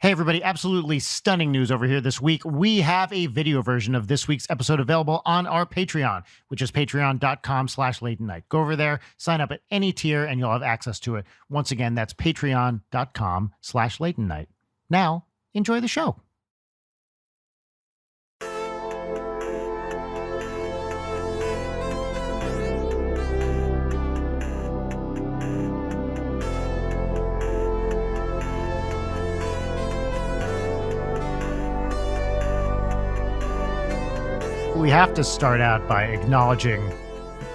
Hey everybody, absolutely stunning news over here this week. We have a video version of this week's episode available on our Patreon, which is patreon.com/late night. Go over there, sign up at any tier, and you'll have access to it. Once again, that's patreon.com/late night. Now, enjoy the show. We have to start out by acknowledging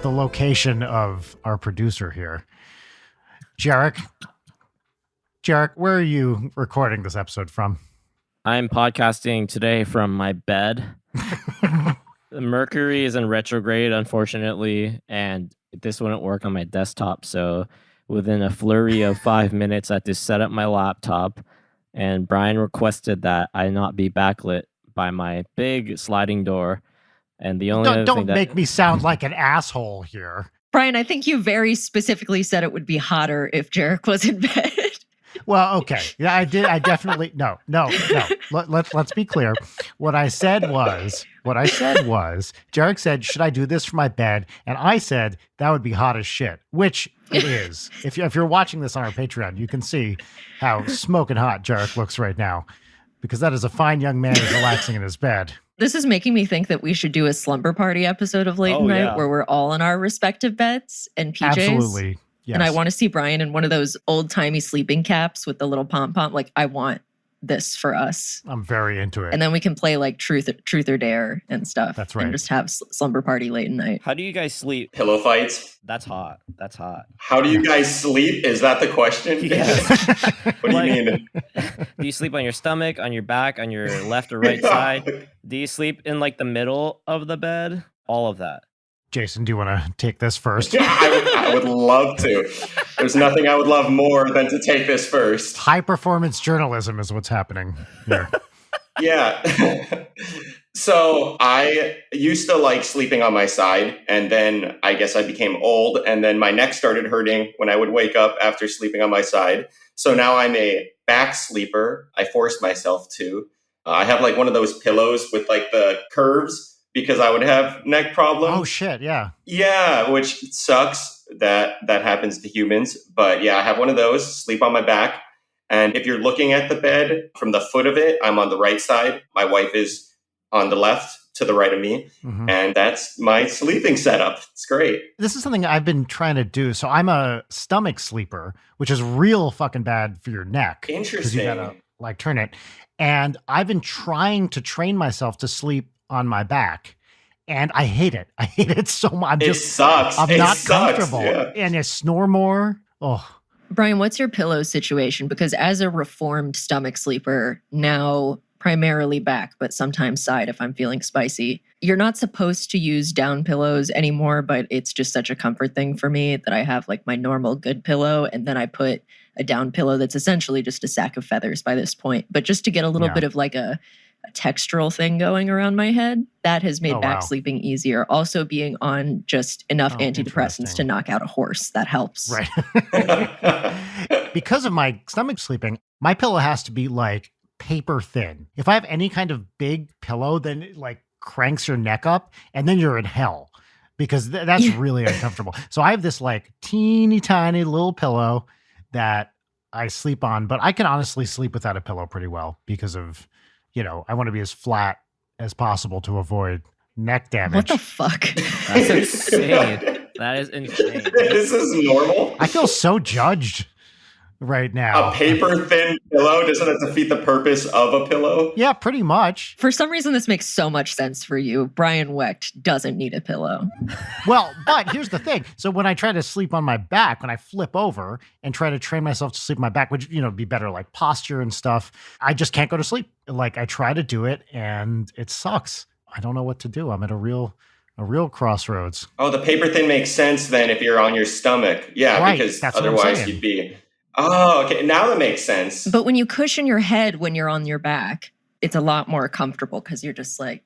the location of our producer here. Jarek, where are you recording this episode from? I'm podcasting today from my bed. Mercury is in retrograde, unfortunately, and this wouldn't work on my desktop. So within a flurry of 5 minutes, I had to set up my laptop, and Brian requested that I not be backlit by my big sliding door. And the only don't make me sound like an asshole here. Brian, I think you very specifically said it would be hotter if Jarek was in bed. Well, okay. Yeah, I did. I definitely no. Let's be clear. What I said was, Jarek said, should I do this for my bed? And I said, that would be hot as shit, which it is. If you're watching this on our Patreon, you can see how smoking hot Jarek looks right now, because that is a fine young man who's relaxing in his bed. This is making me think that we should do a slumber party episode of Late Night where we're all in our respective beds and PJs. Absolutely. Yes. And I want to see Brian in one of those old-timey sleeping caps with the little pom-pom. Like, I want this for us. I'm very into it. And then we can play like truth or dare and stuff. That's right. And just have slumber party late night. How do you guys sleep? Pillow fights. That's hot. How do you guys sleep? Is that the question? Yes. What do you mean? Do you sleep on your stomach, on your back, on your left or right side? Do you sleep in like the middle of the bed? All of that. Jason, do you want to take this first? Yeah, I would love to. There's nothing I would love more than to take this first. High performance journalism is what's happening here. Yeah. So I used to like sleeping on my side, and then I guess I became old, and then my neck started hurting when I would wake up after sleeping on my side. So now I'm a back sleeper. I forced myself to. I have like one of those pillows with like the curves, because I would have neck problems. Oh, shit, yeah. Yeah, which sucks that happens to humans. But yeah, I have one of those, sleep on my back. And if you're looking at the bed from the foot of it, I'm on the right side. My wife is on the left to the right of me. Mm-hmm. And that's my sleeping setup. It's great. This is something I've been trying to do. So I'm a stomach sleeper, which is real fucking bad for your neck. Interesting. Because you gotta like turn it. And I've been trying to train myself to sleep on my back, and I hate it. I hate it so much. It sucks. I'm not comfortable, and I snore more. Oh, Brian, what's your pillow situation? Because as a reformed stomach sleeper, now primarily back, but sometimes side if I'm feeling spicy, you're not supposed to use down pillows anymore, but it's just such a comfort thing for me that I have like my normal good pillow, and then I put a down pillow that's essentially just a sack of feathers by this point, but just to get a little bit of like a textural thing going around my head. That has made back sleeping easier. Also being on just enough antidepressants to knock out a horse. That helps. Right. Because of my stomach sleeping, my pillow has to be like paper thin. If I have any kind of big pillow, then it like cranks your neck up, and then you're in hell, because that's really uncomfortable. So I have this like teeny tiny little pillow that I sleep on, but I can honestly sleep without a pillow pretty well because of, I want to be as flat as possible to avoid neck damage. What the fuck? That's insane. That is insane. This is normal. I feel so judged right now. A paper thin pillow, doesn't that defeat the purpose of a pillow? Yeah, pretty much. For some reason, this makes so much sense for you. Brian Wecht doesn't need a pillow. Well, but here's the thing. So when I try to sleep on my back, when I flip over and try to train myself to sleep on my back, which, be better like posture and stuff, I just can't go to sleep. Like I try to do it and it sucks. I don't know what to do. I'm at a real crossroads. Oh, the paper thin makes sense then if you're on your stomach. Yeah, right. Because That's otherwise you'd be... Oh, okay. Now that makes sense. But when you cushion your head when you're on your back, it's a lot more comfortable because you're just like,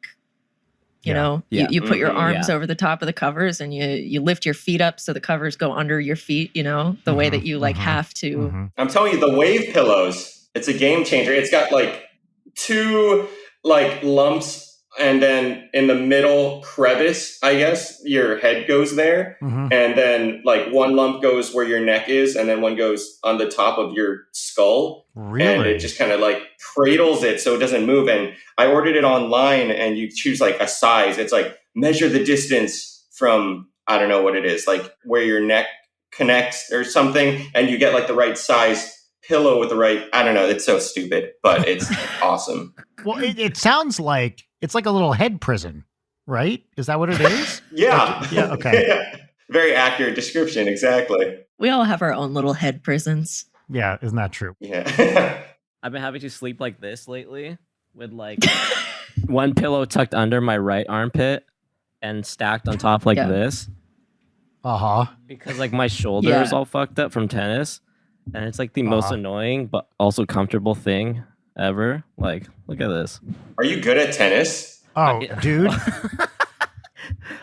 you put your arms over the top of the covers and you lift your feet up so the covers go under your feet, the way that you like have to. I'm telling you, the wave pillows, It's a game changer. It's got like two like lumps, and then in the middle crevice, I guess your head goes there, Mhm. and then like one lump goes where your neck is, and then one goes on the top of your skull. Really? And it just kind of like cradles it so it doesn't move. And I ordered it online, and you choose like a size. It's like measure the distance from, I don't know what it is, like where your neck connects or something, and you get like the right size pillow with the right, I don't know, it's so stupid, but it's awesome. Well, it sounds like it's like a little head prison, right? Is that what it is? Yeah. Like, yeah, okay. Very accurate description, exactly. We all have our own little head prisons. Yeah, isn't that true? Yeah. I've been having to sleep like this lately, with like one pillow tucked under my right armpit and stacked on top like Yeah. this, Uh-huh. because like my shoulder Yeah. is all fucked up from tennis, and it's like the most annoying but also comfortable thing ever. Like, look at this. Are you good at tennis? Oh, dude.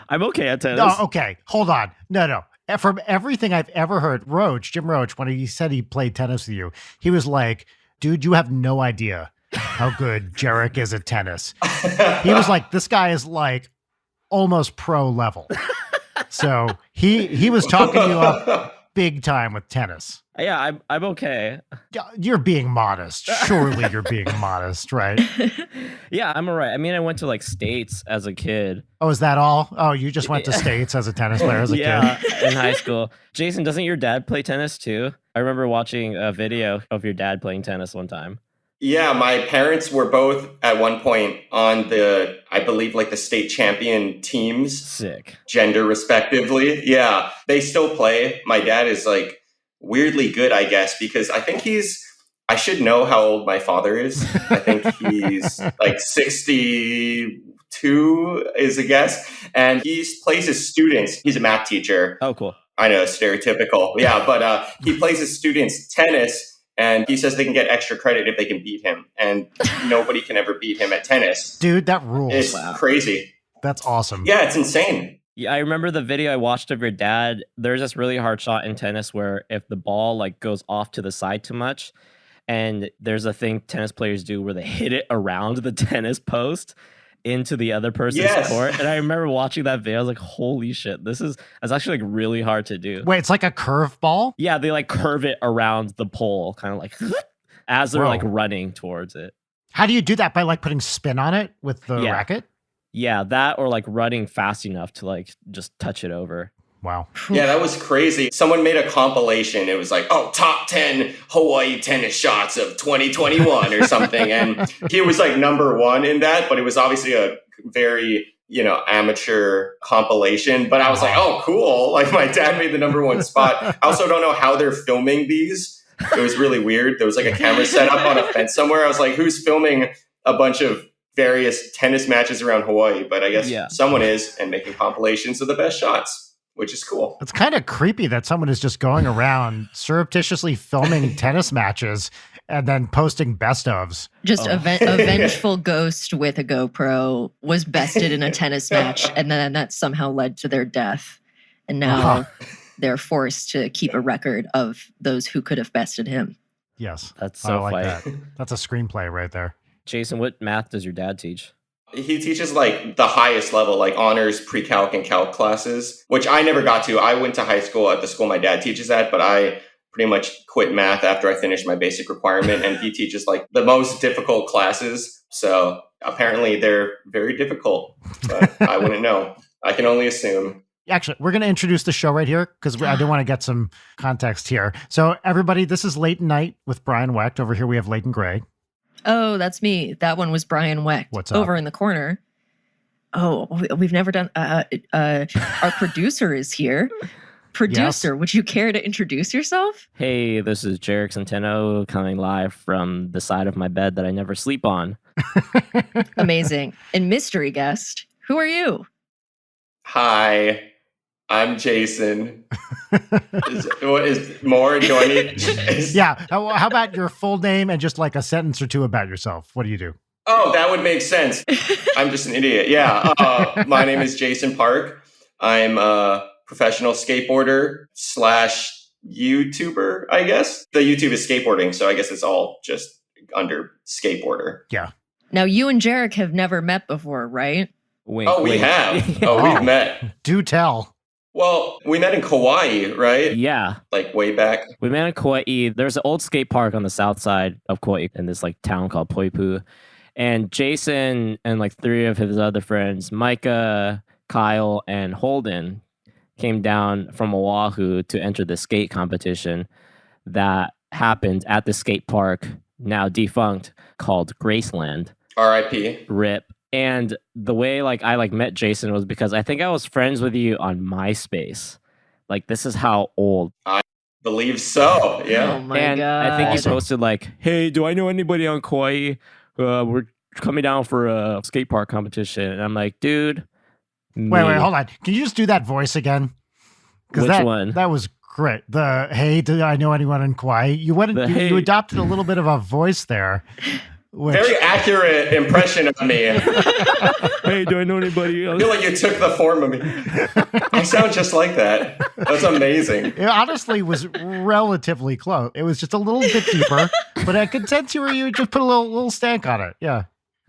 I'm okay at tennis. No, okay. Hold on. No. From everything I've ever heard, Jim Roach, when he said he played tennis with you, he was like, dude, you have no idea how good Jarek is at tennis. He was like, this guy is like almost pro level. So he was talking you up big time with tennis. Yeah, I'm okay. Yeah, you're being modest. Surely you're being modest, right? Yeah, I'm all right. I mean, I went to like States as a kid. Oh, is that all? Oh, you just went to States as a tennis player as a Yeah, kid? in high school. Jason, doesn't your dad play tennis too? I remember watching a video of your dad playing tennis one time. Yeah, my parents were both at one point on the, I believe, like the state champion teams, Sick. gender respectively. Yeah, they still play. My dad is like weirdly good, I guess, because I think I should know how old my father is. I think he's like 62 is a guess. And he plays his students. He's a math teacher. Oh, cool. I know, stereotypical. Yeah, but he plays his students tennis. And he says they can get extra credit if they can beat him. And nobody can ever beat him at tennis. Dude, that rules. It's crazy. That's awesome. Yeah, it's insane. Yeah, I remember the video I watched of your dad. There's this really hard shot in tennis where if the ball like goes off to the side too much, and there's a thing tennis players do where they hit it around the tennis post into the other person's court. And I remember watching that video. I was like, holy shit, it's actually like really hard to do. Wait, it's like a curve ball? Yeah, they like curve it around the pole, kind of like as they're like running towards it. How do you do that? By like putting spin on it with the racket? Yeah, that or like running fast enough to like just touch it over. Wow. Yeah, that was crazy. Someone made a compilation. It was like, top 10 Hawaii tennis shots of 2021 or something. And he was like number one in that, but it was obviously a very, amateur compilation. But I was like, oh, cool. Like my dad made the number one spot. I also don't know how they're filming these. It was really weird. There was like a camera set up on a fence somewhere. I was like, who's filming a bunch of various tennis matches around Hawaii? But I guess someone is, and making compilations of the best shots, which is cool. It's kind of creepy that someone is just going around surreptitiously filming tennis matches and then posting best ofs. Just a vengeful ghost with a GoPro was bested in a tennis match, and then that somehow led to their death. And now they're forced to keep a record of those who could have bested him. Yes. That's so I like funny. that. That's a screenplay right there. Jason, what math does your dad teach? He teaches like the highest level, like honors, pre-calc, and calc classes, which I never got to. I went to high school at the school my dad teaches at, but I pretty much quit math after I finished my basic requirement. And he teaches like the most difficult classes. So apparently they're very difficult, but I wouldn't know. I can only assume. Actually, we're going to introduce the show right here because I do want to get some context here. So everybody, this is Late Night with Brian Wecht. Over here we have Leighton Gray. Oh, that's me. That one was Brian Wecht. What's up? Over in the corner. Oh, we've never done. Our producer is here. Producer, would you care to introduce yourself? Hey, this is Jarek Centeno coming live from the side of my bed that I never sleep on. Amazing. And mystery guest, who are you? Hi, I'm Jason. What is more? Do I need? Yeah. How about your full name and just like a sentence or two about yourself? What do you do? Oh, that would make sense. I'm just an idiot. Yeah. My name is Jason Park. I'm a professional skateboarder / YouTuber, I guess. The YouTube is skateboarding, so I guess it's all just under skateboarder. Yeah. Now, you and Jarek have never met before, right? Wink, Oh, we wink. have. Oh, we've met. Do tell. Well, we met in Kauai, right? Yeah. Like way back. We met in Kauai. There's an old skate park on the south side of Kauai in this like town called Poipu. And Jason and like 3 of his other friends, Micah, Kyle, and Holden, came down from Oahu to enter the skate competition that happened at the skate park, now defunct, called Graceland. R.I.P. RIP. And the way like I like met Jason was because I think I was friends with you on MySpace. Like this is how old. Believe so. Oh Yeah. my And god. I think you Awesome. posted like, "Hey, do I know anybody on Kauai? We're coming down for a skate park competition." And I'm like, "Dude, Wait, me." hold on. Can you just do that voice again? Which that, one? That was great. The hey, do I know anyone in Kauai? You went. The, You hey. adopted a little bit of a voice there. Which, Very accurate impression of me. I Hey, do I know anybody else? feel like you took the form of me. I sound just like that. That's amazing. it honestly was relatively close. It was just a little bit deeper, but I could sense you just put a little stank on it. Yeah.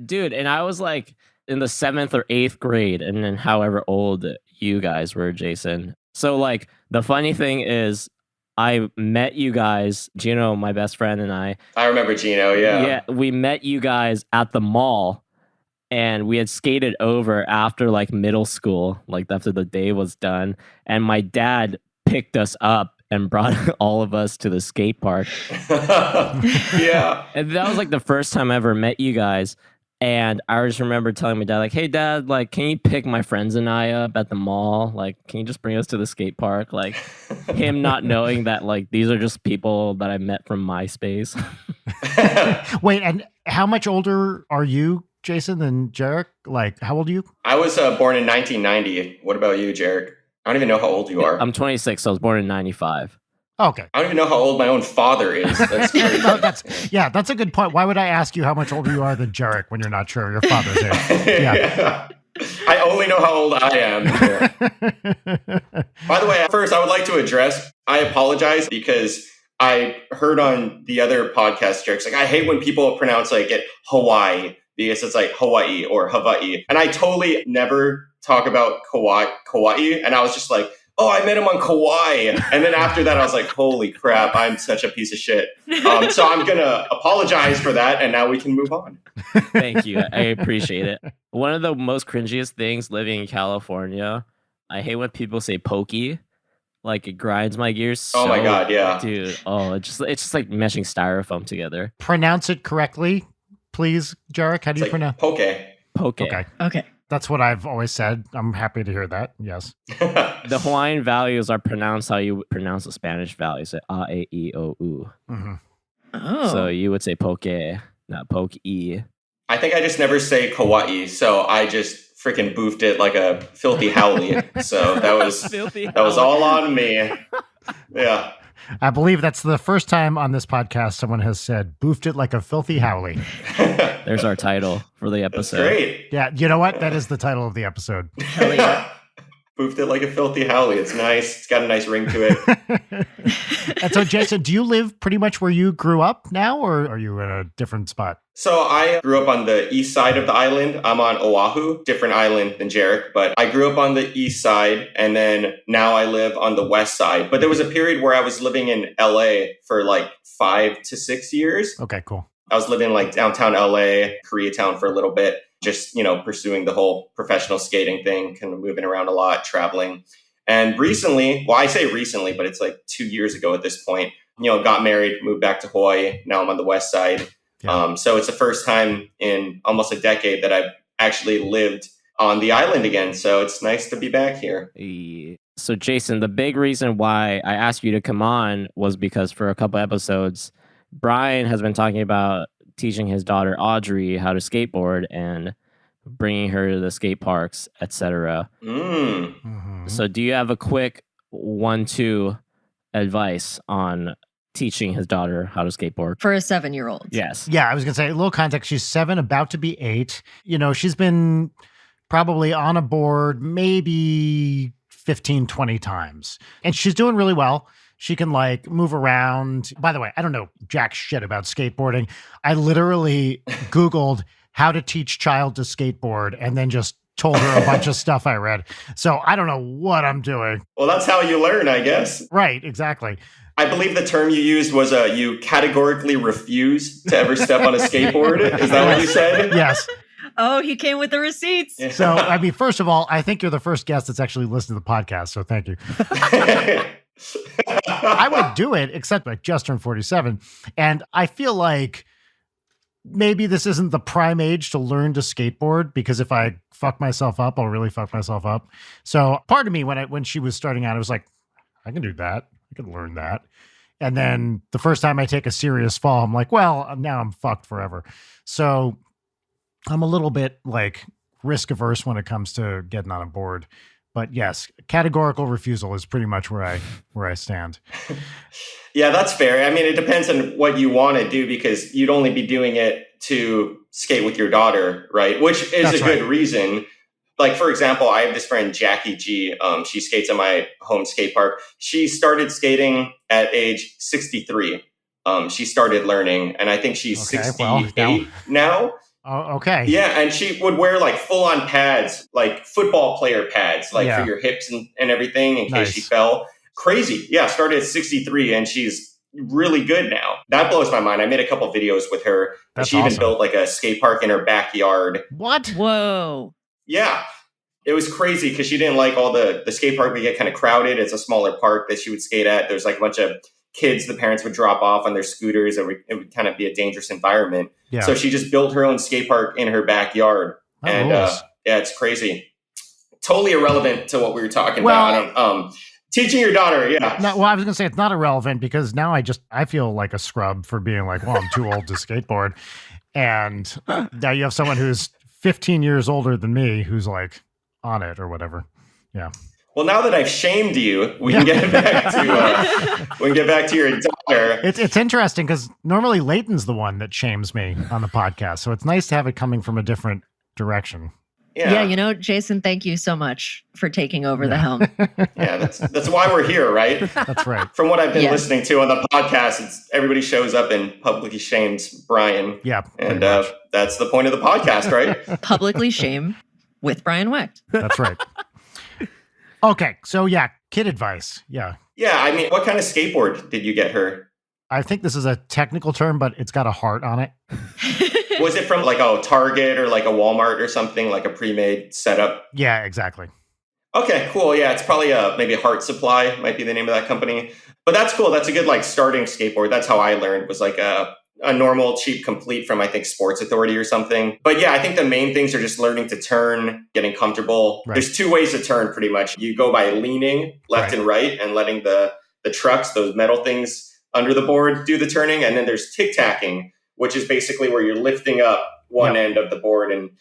Dude, and I was like in the 7th or 8th grade, and then however old you guys were, Jason. So like the funny thing is I met you guys, Gino, my best friend, and I. I remember Gino, yeah. Yeah, we met you guys at the mall, and we had skated over after like middle school, like after the day was done. And my dad picked us up and brought all of us to the skate park. Yeah. And that was like the first time I ever met you guys. And I just remember telling my dad, like, "Hey, Dad, like, can you pick my friends and I up at the mall? Like, can you just bring us to the skate park?" Like, him not knowing that, like, these are just people that I met from MySpace. Wait, and how much older are you, Jason, than Jarek? Like, how old are you? I was born in 1990. What about you, Jarek? I don't even know how old you are. I'm 26, so I was born in 95. Okay. I don't even know how old my own father is. That's crazy. No, that's a good point. Why would I ask you how much older you are than Jarek when you're not sure your father's age? Yeah. I only know how old I am. By the way, first, I would like to address, I apologize because I heard on the other podcast, Jarek's like, I hate when people pronounce like it Hawaii because it's like Hawaii or Hawaii. And I totally never talk about Kauai. And I was just like, oh, I met him on Kauai. And then after that, I was like, holy crap, I'm such a piece of shit. So I'm going to apologize for that. And now we can move on. Thank you. I appreciate it. One of the most cringiest things living in California, I hate when people say pokey. Like, it grinds my gears. Oh my God, yeah. Dude, it's just like meshing styrofoam together. Pronounce it correctly, please, Jarek. How do It's you like pronounce? poke. Poke. Okay. Okay. That's what I've always said. I'm happy to hear that. Yes. The Hawaiian values are pronounced how you pronounce the Spanish values. A, E, I, O, U. Mhm. Oh. So you would say poke, not poke-e. I think I just never say Kauai. So I just freaking boofed it like a filthy Haole. So that was all on me. Yeah. I believe that's the first time on this podcast someone has said, boofed it like a filthy Haole. There's our title for the That's episode. great. Yeah, you know what? That is the title of the episode. Hell yeah. Boofed it like a filthy Haole. It's nice. It's got a nice ring to it. And so, Jason, do you live pretty much where you grew up now, or are you in a different spot? So I grew up on the east side of the island. I'm on Oahu, different island than Jarek, but I grew up on the east side and then now I live on the west side. But there was a period where I was living in LA for like 5 to 6 years. Okay, cool. I was living like downtown LA, Koreatown for a little bit, just, pursuing the whole professional skating thing, kind of moving around a lot, traveling. And recently, well, I say recently, but it's like 2 years ago at this point, got married, moved back to Hawaii. Now I'm on the west side. Yeah. So it's the first time in almost a decade that I've actually lived on the island again. So it's nice to be back here. So, Jason, the big reason why I asked you to come on was because for a couple episodes, Brian has been talking about teaching his daughter Audrey how to skateboard and bringing her to the skate parks, etc. Mhm. So, do you have a quick 1-2 advice on teaching his daughter how to skateboard? For a 7-year-old. Yes. Yeah, I was going to say, a little context. She's 7, about to be 8. She's been probably on a board maybe 15, 20 times. And she's doing really well. She can like move around. By the way, I don't know jack shit about skateboarding. I literally Googled how to teach child to skateboard and then just told her a bunch of stuff I read. So I don't know what I'm doing. Well, that's how you learn, I guess. Right, exactly. I believe the term you used was you categorically refuse to ever step on a skateboard. Is that what you said? Yes. Oh, he came with the receipts. So, I mean, first of all, I think you're the first guest that's actually listened to the podcast. So thank you. I would do it, except I just turned 47. And I feel like maybe this isn't the prime age to learn to skateboard, because if I fuck myself up, I'll really fuck myself up. So part of me, when she was starting out, I was like, I can do that. I can learn that. And then the first time I take a serious fall, I'm like, well, now I'm fucked forever. So I'm a little bit like risk averse when it comes to getting on a board. But yes, categorical refusal is pretty much where I stand. Yeah, that's fair. I mean, it depends on what you want to do, because you'd only be doing it to skate with your daughter, right? Which is That's a good reason. Like, for example, I have this friend, Jackie G. She skates at my home skate park. She started skating at age 63. She started learning, and I think she's 68 now. Oh, okay. Yeah, and she would wear like full-on pads, like football player pads, like for your hips and everything in case she fell. Crazy. Yeah, started at 63, and she's really good now. That blows my mind. I made a couple videos with her. That's she even built like a skate park in her backyard. What? Whoa. Yeah. It was crazy because she didn't like all the skate park would get kind of crowded. It's a smaller park that she would skate at. There's like a bunch of kids the parents would drop off on their scooters. It would kind of be a dangerous environment. Yeah. So she just built her own skate park in her backyard. And yeah, it's crazy. Totally irrelevant to what we were talking about. Teaching your daughter, yeah. No, well, I was going to say it's not irrelevant, because now I feel like a scrub for being like, well, I'm too old to skateboard. And now you have someone who's 15 years older than me who's like on it or whatever. Yeah. Well, now that I've shamed you, we can get back to your daughter. It's interesting because normally Leighton's the one that shames me on the podcast, so it's nice to have it coming from a different direction. Yeah, Jason, thank you so much for taking over the helm. Yeah, that's why we're here, right? That's right. From what I've been listening to on the podcast, it's everybody shows up and publicly shames Brian. Yeah, and that's the point of the podcast, right? Publicly shame with Brian Wecht. That's right. Okay, so yeah, kid advice. Yeah. Yeah, I mean, what kind of skateboard did you get her? I think this is a technical term, but it's got a heart on it. Was it from like a Target or like a Walmart or something, like a pre-made setup? Yeah, exactly. Okay, cool. Yeah, it's probably maybe Heart Supply might be the name of that company. But that's cool. That's a good like starting skateboard. That's how I learned, was like a normal cheap complete from, I think, Sports Authority or something. But yeah, I think the main things are just learning to turn, getting comfortable. Right. There's two ways to turn pretty much. You go by leaning left and right and letting the trucks, those metal things under the board, do the turning. And then there's tic-tacking, which is basically where you're lifting up one end of the board, and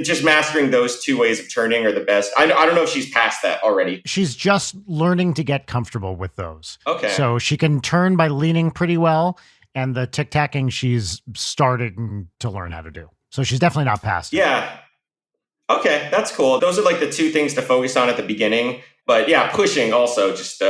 just mastering those two ways of turning are the best. I don't know if she's past that already. She's just learning to get comfortable with those. Okay. So she can turn by leaning pretty well, and the tic-tacking she's starting to learn how to do. So she's definitely not past it. Yeah. Okay, that's cool. Those are like the two things to focus on at the beginning. But yeah, pushing also just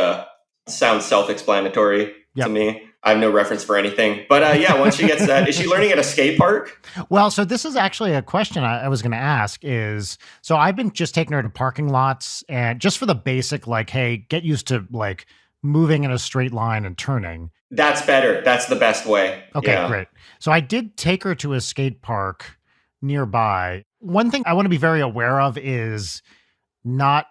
sounds self-explanatory to me. I have no reference for anything. But yeah, once she gets that, is she learning at a skate park? Well, so this is actually a question I was going to ask is, so I've been just taking her to parking lots, and just for the basic, like, hey, get used to like moving in a straight line and turning. That's better. That's the best way. Okay, great. So I did take her to a skate park nearby. One thing I want to be very aware of is not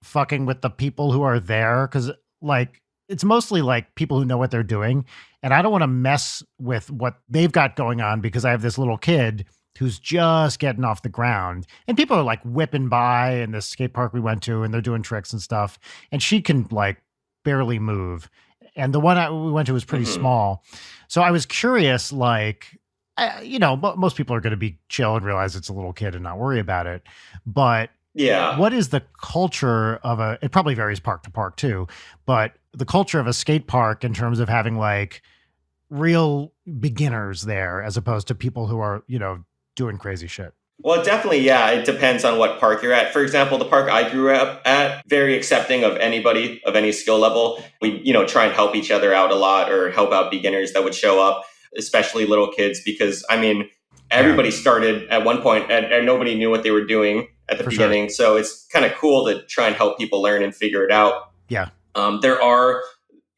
fucking with the people who are there, because like, it's mostly like people who know what they're doing. And I don't want to mess with what they've got going on, because I have this little kid who's just getting off the ground, and people are like whipping by in this skate park we went to, and they're doing tricks and stuff. And she can like barely move. And the one we went to was pretty small. So I was curious, like, most people are going to be chill and realize it's a little kid and not worry about it. But what is the culture of it probably varies park to park too, but the culture of a skate park in terms of having like real beginners there as opposed to people who are, doing crazy shit? Well, definitely, yeah. It depends on what park you're at. For example, the park I grew up at, very accepting of anybody of any skill level. We, try and help each other out a lot, or help out beginners that would show up, especially little kids, because everybody started at one point and nobody knew what they were doing at the For sure. beginning. So it's kind of cool to try and help people learn and figure it out. Yeah. There are,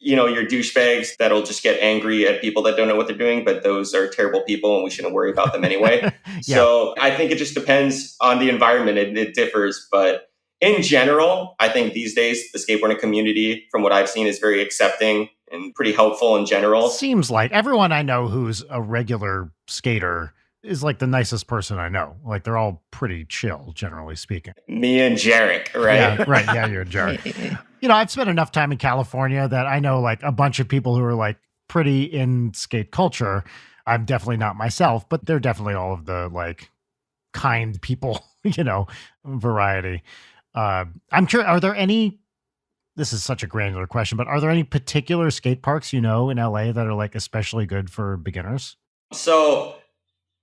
your douchebags that'll just get angry at people that don't know what they're doing, but those are terrible people and we shouldn't worry about them anyway. Yeah. So I think it just depends on the environment. It differs, but in general, I think these days the skateboarding community, from what I've seen, is very accepting and pretty helpful in general. Seems like everyone I know who's a regular skater is like the nicest person I know. Like they're all pretty chill, generally speaking. Me and Jarek, right? Yeah, right. Yeah, you're a jerk. I've spent enough time in California that I know like a bunch of people who are like pretty in skate culture. I'm definitely not myself, but they're definitely all of the like kind people, variety. I'm curious, are there any, this is such a granular question, but are there any particular skate parks, in LA that are like especially good for beginners? So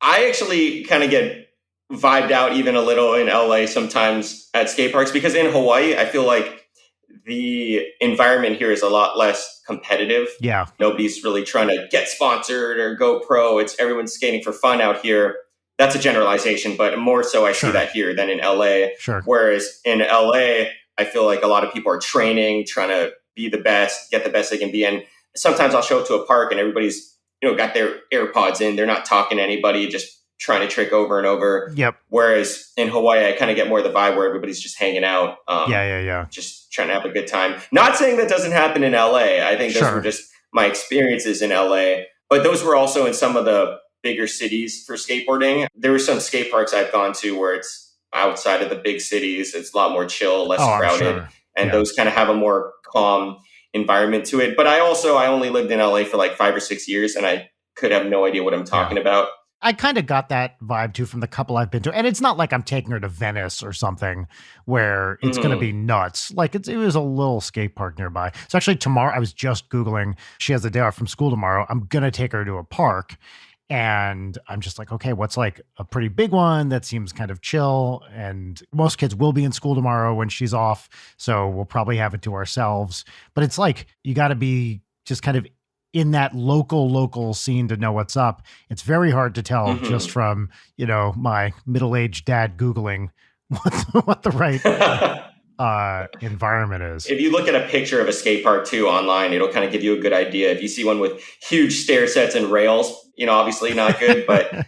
I actually kind of get vibed out even a little in LA sometimes at skate parks, because in Hawaii, I feel like the environment here is a lot less competitive. Yeah. Nobody's really trying to get sponsored or go pro. It's everyone's skating for fun out here. That's a generalization, but more so I see that here than in LA. Sure. Whereas in LA, I feel like a lot of people are training, trying to be the best, get the best they can be. And sometimes I'll show up to a park and everybody's, got their AirPods in. They're not talking to anybody, just trying to trick over and over. Yep. Whereas in Hawaii, I kind of get more the vibe where everybody's just hanging out. Yeah. Just trying to have a good time. Not saying that doesn't happen in LA. I think those were just my experiences in LA. But those were also in some of the bigger cities for skateboarding. There were some skate parks I've gone to where it's outside of the big cities. It's a lot more chill, less crowded. And those kind of have a more calm environment to it. But I only lived in LA for like 5 or 6 years, and I could have no idea what I'm talking about. I kind of got that vibe too from the couple I've been to. And it's not like I'm taking her to Venice or something where it's going to be nuts. Like it was a little skate park nearby. So actually tomorrow, I was just Googling, she has a day off from school tomorrow. I'm going to take her to a park. And I'm just like, okay, what's like a pretty big one that seems kind of chill? And most kids will be in school tomorrow when she's off. So we'll probably have it to ourselves. But it's like, you got to be just kind of in that local scene to know what's up. It's very hard to tell just from, my middle-aged dad Googling what the right environment is. If you look at a picture of a skate park too online, it'll kind of give you a good idea. If you see one with huge stair sets and rails, obviously not good, but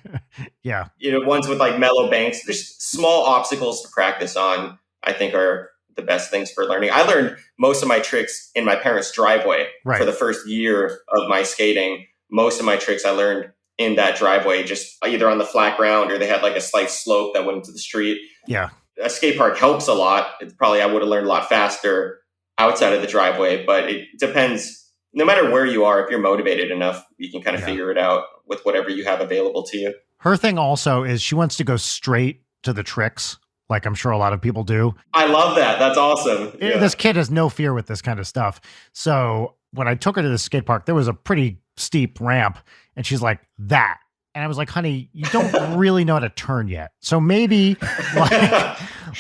yeah, ones with like mellow banks, there's small obstacles to practice on, I think are the best things for learning. I learned most of my tricks in my parents' driveway for the first year of my skating. Most of my tricks I learned in that driveway, just either on the flat ground or they had like a slight slope that went into the street. Yeah. A skate park helps a lot. I would have learned a lot faster outside of the driveway, but it depends. No matter where you are, if you're motivated enough, you can kind of figure it out with whatever you have available to you. Her thing also is she wants to go straight to the tricks, like I'm sure a lot of people do. I love that. That's awesome. This kid has no fear with this kind of stuff. So when I took her to the skate park, there was a pretty steep ramp, and she's like, that. And I was like, honey, you don't really know how to turn yet. So maybe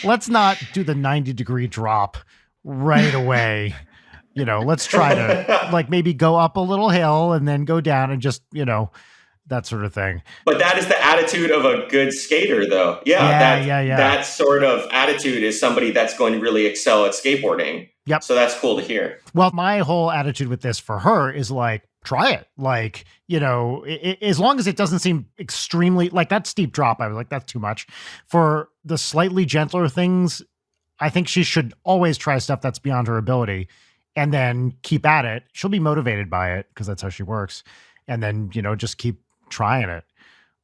let's not do the 90-degree drop right away. Let's try to maybe go up a little hill and then go down and just, that sort of thing. But that is the attitude of a good skater, though. That sort of attitude is somebody that's going to really excel at skateboarding. Yep. So that's cool to hear. Well, my whole attitude with this for her is like, try it. Like, as long as it doesn't seem extremely like that steep drop, I was like, that's too much. For the slightly gentler things, I think she should always try stuff that's beyond her ability and then keep at it. She'll be motivated by it because that's how she works. And then, just keep trying it.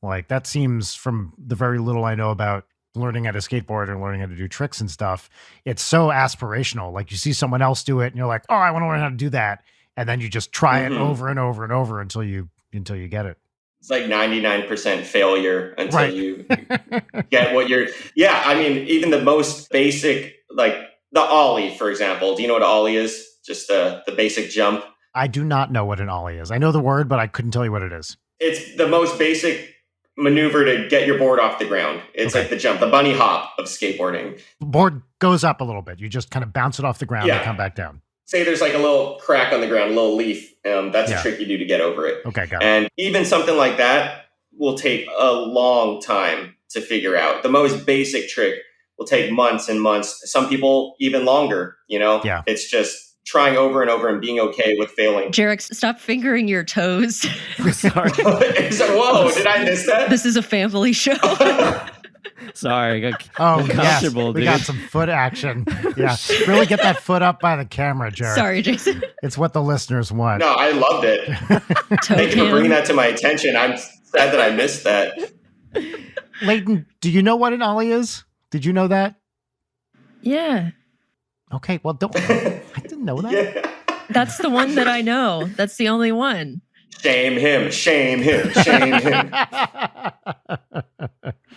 Like that seems, from the very little I know about learning how to skateboard and learning how to do tricks and stuff, it's so aspirational. Like you see someone else do it and you're like, oh, I want to learn how to do that. And then you just try it over and over and over until you get it. It's like 99% failure until you get what you're. Yeah, I mean, even the most basic, like the ollie, for example. Do you know what an ollie is? Just the basic jump. I do not know what an ollie is. I know the word, but I couldn't tell you what it is. It's the most basic maneuver to get your board off the ground. It's Okay. like the jump, the bunny hop of skateboarding. Board goes up a little bit. You just kind of bounce it off the ground Yeah. and come back down. Say there's like a little crack on the ground, a little leaf. That's Yeah. a trick you do to get over it. Okay, got it. And even something like that will take a long time to figure out. The most basic trick will take months and months. Some people even longer, you know? Yeah. It's just trying over and over and being okay with failing. Jarek, stop fingering your toes. Sorry. Whoa, did I miss that? This is a family show. Sorry. I got Oh, yes. uncomfortable, We dude. got some foot action. Yeah. Really get that foot up by the camera, Jared. Sorry, Jason. It's what the listeners want. No, I loved it. Toe Thank you for bringing cam. that to my attention. I'm sad that I missed that. Leighton, do you know what an ollie is? Did you know that? Yeah. Okay, well, don't. I didn't know that. Yeah. That's the one that I know. That's the only one. Shame him, shame him, shame him.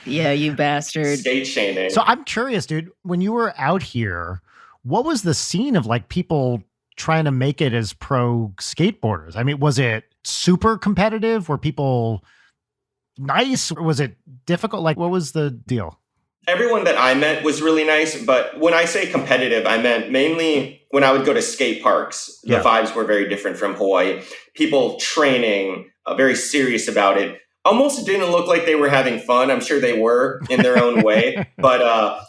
Yeah, you bastard. Skate shaming. So I'm curious, dude, when you were out here, what was the scene of like people trying to make it as pro skateboarders? I mean, was it super competitive? Were people nice? Or was it difficult? Like, what was the deal? Everyone that I met was really nice, but when I say competitive, I meant mainly when I would go to skate parks. The Yeah. vibes were very different from Hawaii. People training, very serious about it. Almost didn't look like they were having fun. I'm sure they were in their own way, but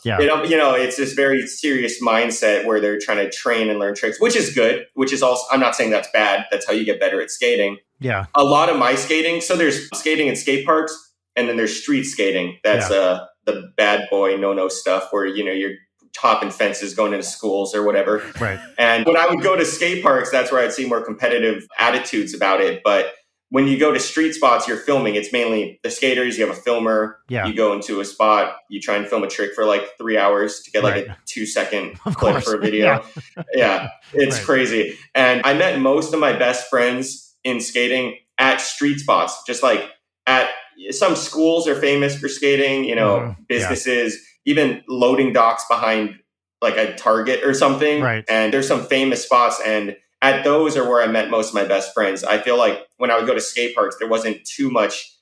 Yeah. it's this very serious mindset where they're trying to train and learn tricks, which is good. Which is also, I'm not saying that's bad. That's how you get better at skating. Yeah. A lot of my skating, so there's skating in skate parks, and then there's street skating. That's the bad boy no stuff where you're hopping fences, going into schools or whatever. Right. And when I would go to skate parks, that's where I'd see more competitive attitudes about it. But when you go to street spots, you're filming. It's mainly the skaters. You have a filmer. Yeah. You go into a spot. You try and film a trick for like 3 hours to get like Right. a 2-second Of clip course. for a video. Yeah, it's Right. crazy. And I met most of my best friends in skating at street spots, just like at some schools are famous for skating, Yeah. businesses, even loading docks behind like a Target or something. Right. And there's some famous spots. And at those are where I met most of my best friends. I feel like when I would go to skate parks, there wasn't too much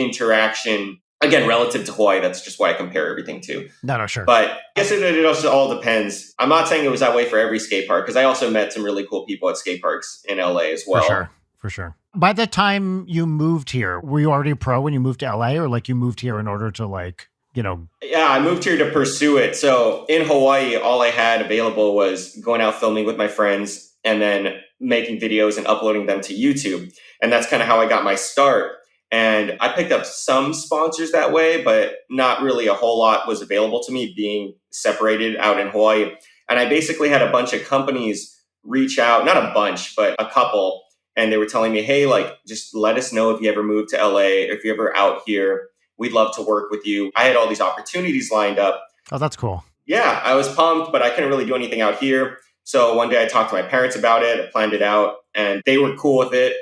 interaction. Again, relative to Hawaii, that's just why I compare everything to. No, sure. But I guess it also all depends. I'm not saying it was that way for every skate park, because I also met some really cool people at skate parks in LA as well. For sure. By the time you moved here, were you already a pro when you moved to LA, or like you moved here in order to like, Yeah, I moved here to pursue it. So in Hawaii, all I had available was going out filming with my friends and then making videos and uploading them to YouTube. And that's kind of how I got my start. And I picked up some sponsors that way, but not really a whole lot was available to me being separated out in Hawaii. And I basically had a bunch of companies reach out, not a bunch, but a couple. And they were telling me, hey, like, just let us know if you ever move to LA, or if you're ever out here. We'd love to work with you. I had all these opportunities lined up. Oh, that's cool. Yeah, I was pumped, but I couldn't really do anything out here. So one day I talked to my parents about it. I planned it out, and they were cool with it.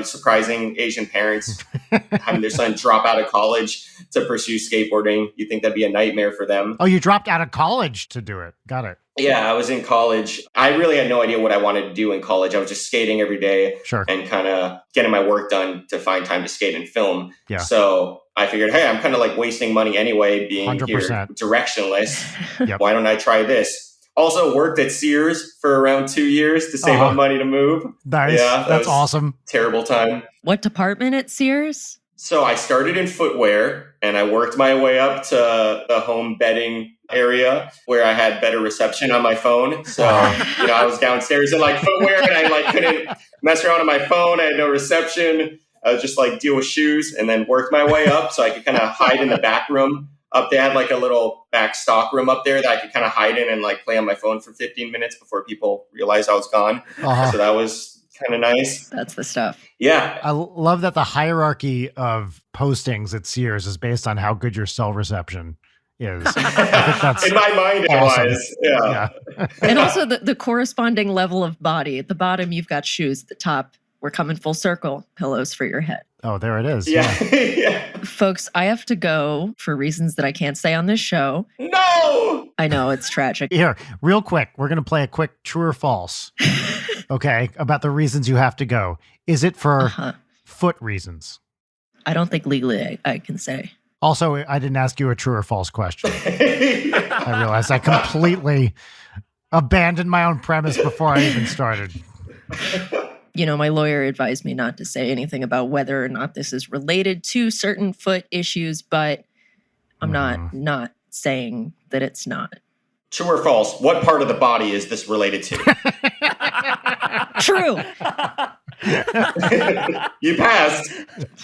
Surprising Asian parents having their son drop out of college to pursue skateboarding. You think that'd be a nightmare for them. Oh, you dropped out of college to do it. Got it. Yeah, I was in college. I really had no idea what I wanted to do in college. I was just skating every day Sure. and kind of getting my work done to find time to skate and film. Yeah. So I figured, hey, I'm kind of like wasting money anyway, being 100%. here directionless. Yep. Why don't I try this? Also worked at Sears for around 2 years to save up money to move. Nice. Yeah, that That's was- awesome. Terrible time. What department at Sears? So I started in footwear, and I worked my way up to the home bedding area where I had better reception on my phone. So, I was downstairs in like footwear, and I like couldn't mess around on my phone. I had no reception. I was just like deal with shoes, and then worked my way up so I could kind of hide in the back room. Up they had like a little back stock room up there that I could kind of hide in and like play on my phone for 15 minutes before people realized I was gone. Uh-huh. So that was kind of nice. That's the stuff. Yeah. I love that the hierarchy of postings at Sears is based on how good your cell reception is. I think that's In my mind, awesome. it was. Yeah. yeah. And also the corresponding level of body. At the bottom, you've got shoes. At the top, we're coming full circle. Pillows for your head. Oh, there it is. Yeah. Yeah. Folks, I have to go for reasons that I can't say on this show. No. I know, it's tragic. Here, real quick, we're going to play a quick true or false. Okay, about the reasons you have to go. Is it for Uh-huh. foot reasons? I don't think legally I can say. Also, I didn't ask you a true or false question. I realized I completely abandoned my own premise before I even started. You know, my lawyer advised me not to say anything about whether or not this is related to certain foot issues, but I'm not saying that it's not. True or false? What part of the body is this related to? True. You passed.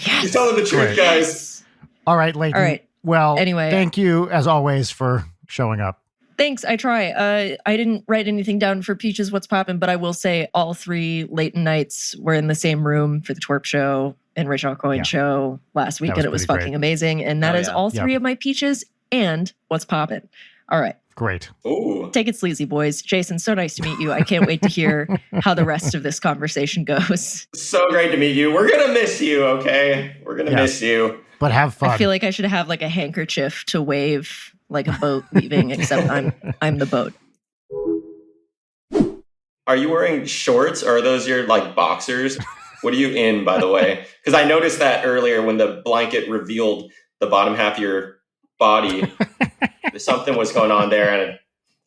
Yes. You're telling the truth, guys. All right, Leighton. All right. Well, Anyway. thank you, as always, for showing up. Thanks. I try. I didn't write anything down for Peaches What's Poppin', but I will say all 3 Leighton nights were in the same room for the Twerp show and Rich Alcoin show last week, and it was pretty fucking great. amazing. And that is all 3 of my Peaches and What's Poppin'. All right. Great. Ooh. Take it sleazy, boys. Jason, so nice to meet you. I can't wait to hear how the rest of this conversation goes. So great to meet you. We're going to miss you, okay? We're going to miss you. But have fun. I feel like I should have like a handkerchief to wave like a boat leaving, except I'm the boat. Are you wearing shorts or are those your like boxers? What are you in, by the way? Because I noticed that earlier when the blanket revealed the bottom half of your body. Something was going on there, and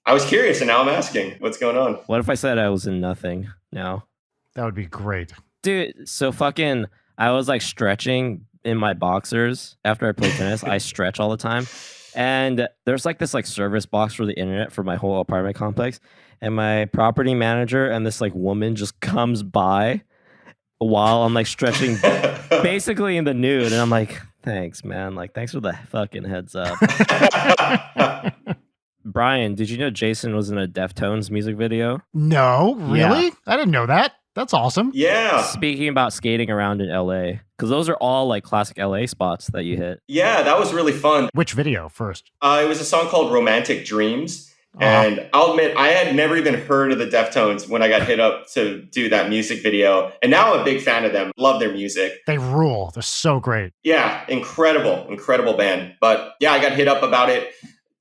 I was curious, and now I'm asking, what's going on? What if I said I was in nothing now? That would be great. Dude, so fucking, I was like stretching in my boxers after I play tennis. I stretch all the time. And there's like this like service box for the internet for my whole apartment complex. And my property manager and this like woman just comes by while I'm like stretching basically in the nude. And I'm like, thanks, man. Like, thanks for the fucking heads up. Brian, did you know Jason was in a Deftones music video? No, really? Yeah. I didn't know that. That's awesome. Yeah. Speaking about skating around in LA, because those are all like classic LA spots that you hit. Yeah, that was really fun. Which video first? It was a song called Romantic Dreams. And I'll admit, I had never even heard of the Deftones when I got hit up to do that music video. And now I'm a big fan of them. Love their music. They rule. They're so great. Yeah, incredible band. But yeah, I got hit up about it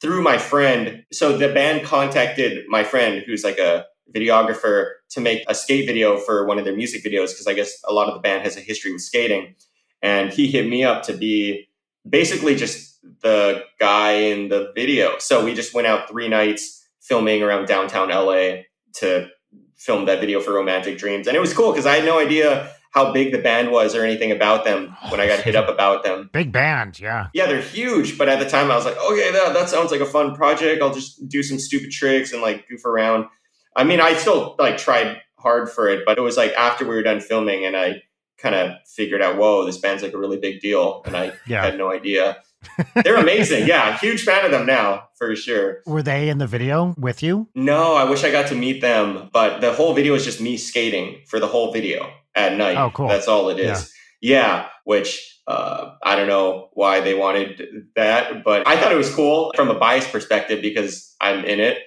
through my friend. So the band contacted my friend, who's like a videographer, to make a skate video for one of their music videos, because I guess a lot of the band has a history with skating. And he hit me up to be basically just the guy in the video. So we just went out 3 nights filming around downtown LA to film that video for Romantic Dreams. And it was cool because I had no idea how big the band was or anything about them when I got hit up about them. Big band, yeah. Yeah, they're huge. But at the time I was like, okay, that sounds like a fun project. I'll just do some stupid tricks and like goof around. I mean, I still like tried hard for it, but it was like after we were done filming and I kind of figured out, whoa, this band's like a really big deal. And I had no idea. They're amazing. Yeah, huge fan of them now, for sure. Were they in the video with you? No, I wish I got to meet them. But the whole video is just me skating for the whole video at night. Oh, cool. That's all it is. Yeah, which I don't know why they wanted that, but I thought it was cool from a bias perspective because I'm in it.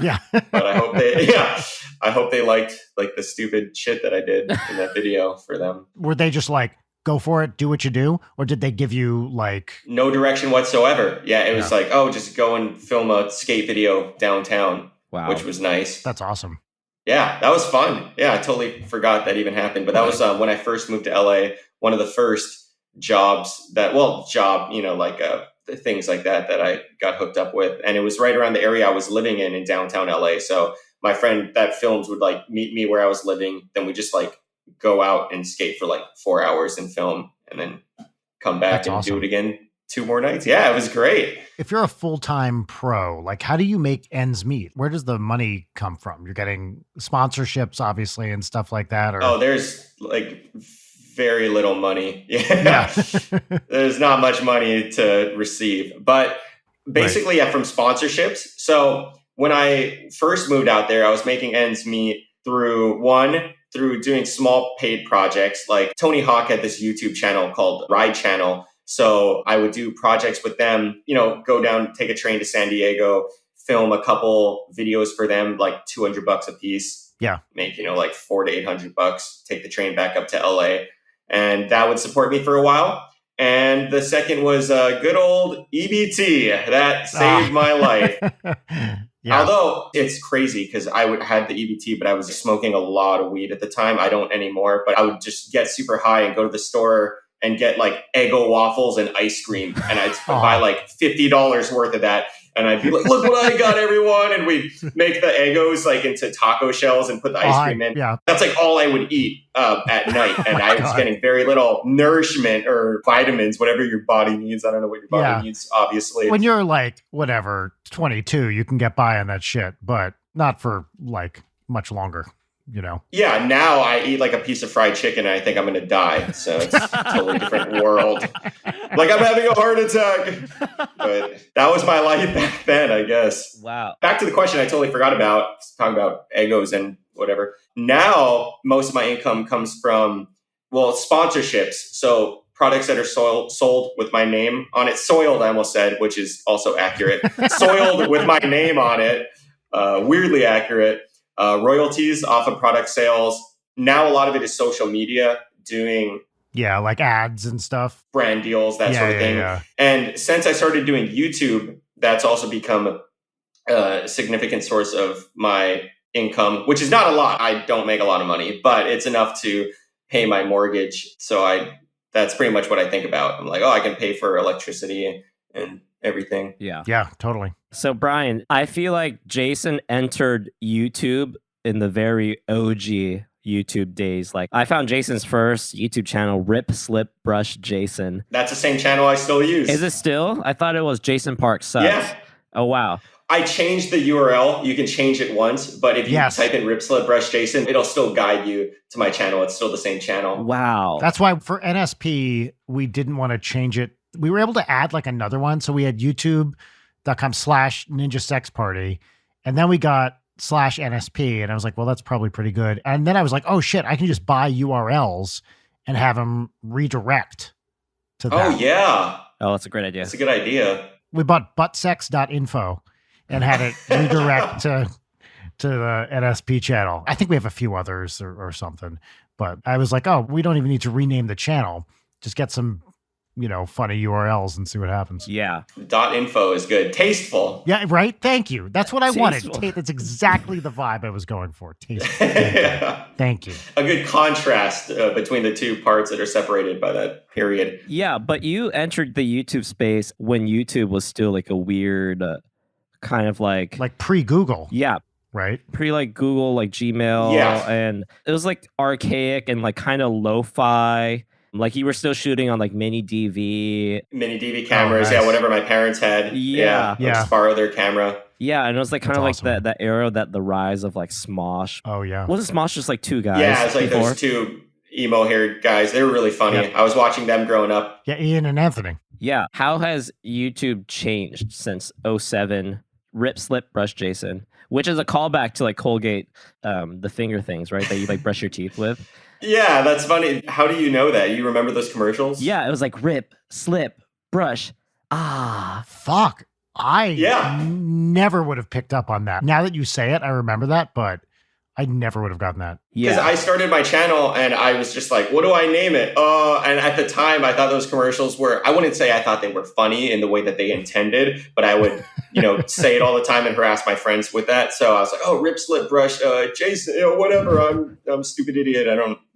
Yeah. But I hope they liked like the stupid shit that I did in that video for them. Were they just like, go for it, do what you do? Or did they give you like... No direction whatsoever. Yeah, it was like, oh, just go and film a skate video downtown. Wow. Which was nice. That's awesome. Yeah, that was fun. Yeah, I totally forgot that even happened. But that was when I first moved to LA, one of the first jobs that, things like that I got hooked up with. And it was right around the area I was living in downtown LA. So my friend that films would like meet me where I was living. Then we just like go out and skate for like 4 hours and film and then come back do it again 2 more nights. Yeah, it was great. If you're a full-time pro, like how do you make ends meet? Where does the money come from? You're getting sponsorships, obviously, and stuff like that? Or... Oh, there's like very little money. Yeah. There's not much money to receive. But basically, from sponsorships. So when I first moved out there, I was making ends meet through doing small paid projects. Like Tony Hawk had this YouTube channel called Ride Channel. So I would do projects with them, go down, take a train to San Diego, film a couple videos for them, like $200 a piece. Yeah. Make, like $400 to $800, take the train back up to LA. And that would support me for a while. And the second was good old EBT. That saved my life. Yeah. Although it's crazy because I had the EBT, but I was smoking a lot of weed at the time. I don't anymore, but I would just get super high and go to the store and get like Eggo waffles and ice cream. And I'd buy like $50 worth of that. And I'd be like, look what I got, everyone. And we'd make the Eggos like into taco shells and put the ice cream in. Yeah. That's like all I would eat at night. And I was getting very little nourishment or vitamins, whatever your body needs. I don't know what your body needs, obviously. When you're like, whatever, 22, you can get by on that shit, but not for like much longer. You know? Yeah, now I eat like a piece of fried chicken and I think I'm going to die. So it's a totally different world. Like I'm having a heart attack. But that was my life back then, I guess. Wow. Back to the question I totally forgot about, talking about Eggos and whatever. Now, most of my income comes from, sponsorships. So products that are sold with my name on it. Soiled, I almost said, which is also accurate. Soiled with my name on it. Weirdly accurate. Royalties off of product sales. Now a lot of it is social media doing like ads and stuff, brand deals, that sort of thing. Yeah. And since I started doing YouTube, that's also become a significant source of my income, which is not a lot. I don't make a lot of money, but it's enough to pay my mortgage. So that's pretty much what I think about. I'm like, I can pay for electricity and everything. Yeah, totally. So Brian, I feel like Jason entered YouTube in the very OG YouTube days. Like I found Jason's first YouTube channel, Rip Slip Brush Jason. That's the same channel I still use. Is it still? I thought it was Jason Park Subs. Yeah. Oh wow. I changed the URL. You can change it once, but if you type in Rip Slip Brush Jason, it'll still guide you to my channel. It's still the same channel. Wow. That's why for NSP, we didn't want to change it. We were able to add like another one. So we had youtube.com/Ninja Sex Party. And then we got /NSP. And I was like, well, that's probably pretty good. And then I was like, oh shit, I can just buy URLs and have them redirect to that. Oh yeah. Oh, that's a great idea. That's a good idea. We bought buttsex.info and had it redirect to the NSP channel. I think we have a few others or something. But I was like, we don't even need to rename the channel. Just get some funny URLs and see what happens. Yeah. .info is good. Tasteful. Yeah, right? Thank you. That's what I Tasteful. wanted. That's exactly the vibe I was going for. Tasteful. Thank you. A good contrast between the two parts that are separated by that period. Yeah, but you entered the YouTube space when YouTube was still like a weird kind of like pre-Google. Yeah. Right? Like Google, like Gmail. Yeah. And it was like archaic and like kind of lo-fi. Like you were still shooting on like mini DV cameras, nice. Whatever my parents had. Yeah. Just borrow their camera. Yeah, and it was like kind of awesome. like that era that the rise of like Smosh. Oh yeah. Wasn't Smosh just like two guys? Yeah, it's like before? those two emo haired guys. They were really funny. Yep. I was watching them growing up. Yeah, Ian and Anthony. Yeah. How has YouTube changed since 07? Rip Slip Brush Jason, which is a callback to like Colgate, the finger things, right? That you like brush your teeth with. Yeah, that's funny. How do you know that? You remember those commercials? Yeah, it was like rip, slip, brush. Fuck. I never would have picked up on that. Now that you say it, I remember that, but I never would have gotten that. Because I started my channel and I was just like, what do I name it? And at the time, I thought those commercials were, I wouldn't say I thought they were funny in the way that they intended, but I would, say it all the time and harass my friends with that. So I was like, Rip Slip Brush, Jason, whatever. I'm a stupid idiot.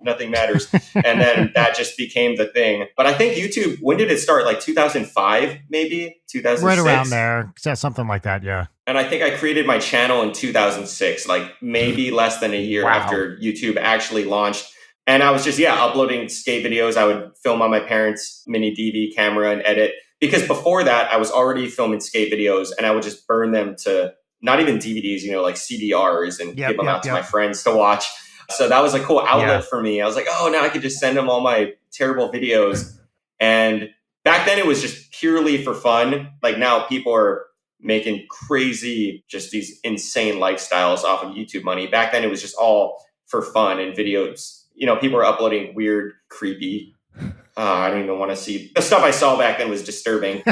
Nothing matters. And then that just became the thing. But I think YouTube, when did it start? Like 2005, maybe 2006? Right around there. Something like that. Yeah. And I think I created my channel in 2006, like maybe less than a year after YouTube actually launched. And I was just, uploading skate videos. I would film on my parents' mini DV camera and edit. Because before that, I was already filming skate videos and I would just burn them to not even DVDs, like CDRs and give them out to my friends to watch. So that was a cool outlet for me. I was like, now I could just send them all my terrible videos. And back then it was just purely for fun. Like now people are making crazy, just these insane lifestyles off of YouTube money. Back then it was just all for fun and videos. People were uploading weird, creepy. I don't even want to see. The stuff I saw back then was disturbing.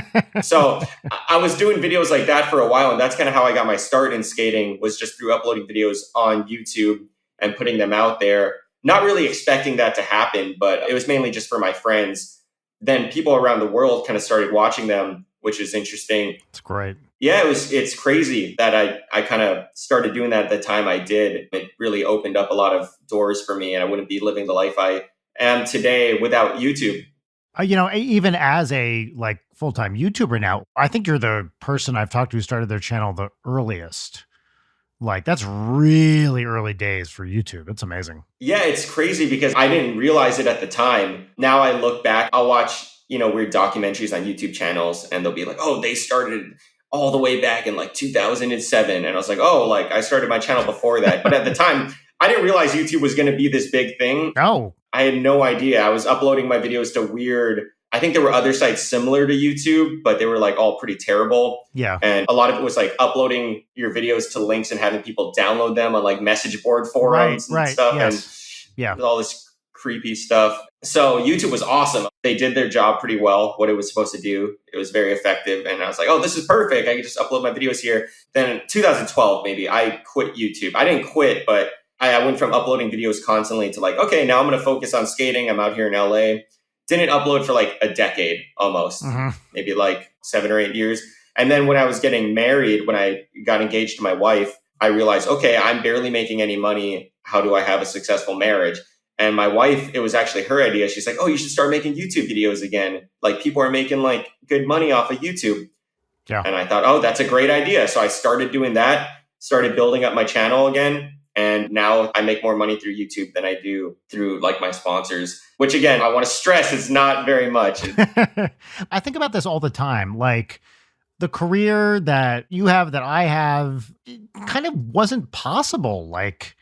So I was doing videos like that for a while. And that's kind of how I got my start in skating, was just through uploading videos on YouTube and putting them out there. Not really expecting that to happen, but it was mainly just for my friends. Then people around the world kind of started watching them, which is interesting. It's great. Yeah, it's crazy that I kind of started doing that at the time I did. It really opened up a lot of doors for me, and I wouldn't be living the life I am today without YouTube. Even as a like full-time YouTuber now, I think you're the person I've talked to who started their channel the earliest. Like, that's really early days for YouTube. It's amazing. Yeah, it's crazy because I didn't realize it at the time. Now I look back, I'll watch, weird documentaries on YouTube channels and they'll be like, oh, they started all the way back in like 2007. And I was like, oh, like I started my channel before that. But at the time, I didn't realize YouTube was going to be this big thing. Oh, I had no idea. I was uploading my videos to weird, I think there were other sites similar to YouTube, but they were like all pretty terrible. yeah. And a lot of it was like uploading your videos to links and having people download them on like message board forums and stuff. Yes. And all this creepy stuff. So YouTube was awesome. They did their job pretty well, what it was supposed to do. It was very effective. And I was like, oh, this is perfect. I can just upload my videos here. Then in 2012, maybe I quit YouTube. I didn't quit, but I went from uploading videos constantly to like, okay, now I'm going to focus on skating. I'm out here in LA. Didn't upload for like a decade almost, maybe like 7 or 8 years. And then when I was getting married, when I got engaged to my wife, I realized, okay, I'm barely making any money. How do I have a successful marriage? And my wife, it was actually her idea. She's like, oh, you should start making YouTube videos again. Like people are making like good money off of YouTube. Yeah. And I thought, oh, that's a great idea. So I started doing that, started building up my channel again. And now I make more money through YouTube than I do through like my sponsors, which again, I want to stress is not very much. I think about this all the time. Like the career that you have, that I have, it kind of wasn't possible. Like,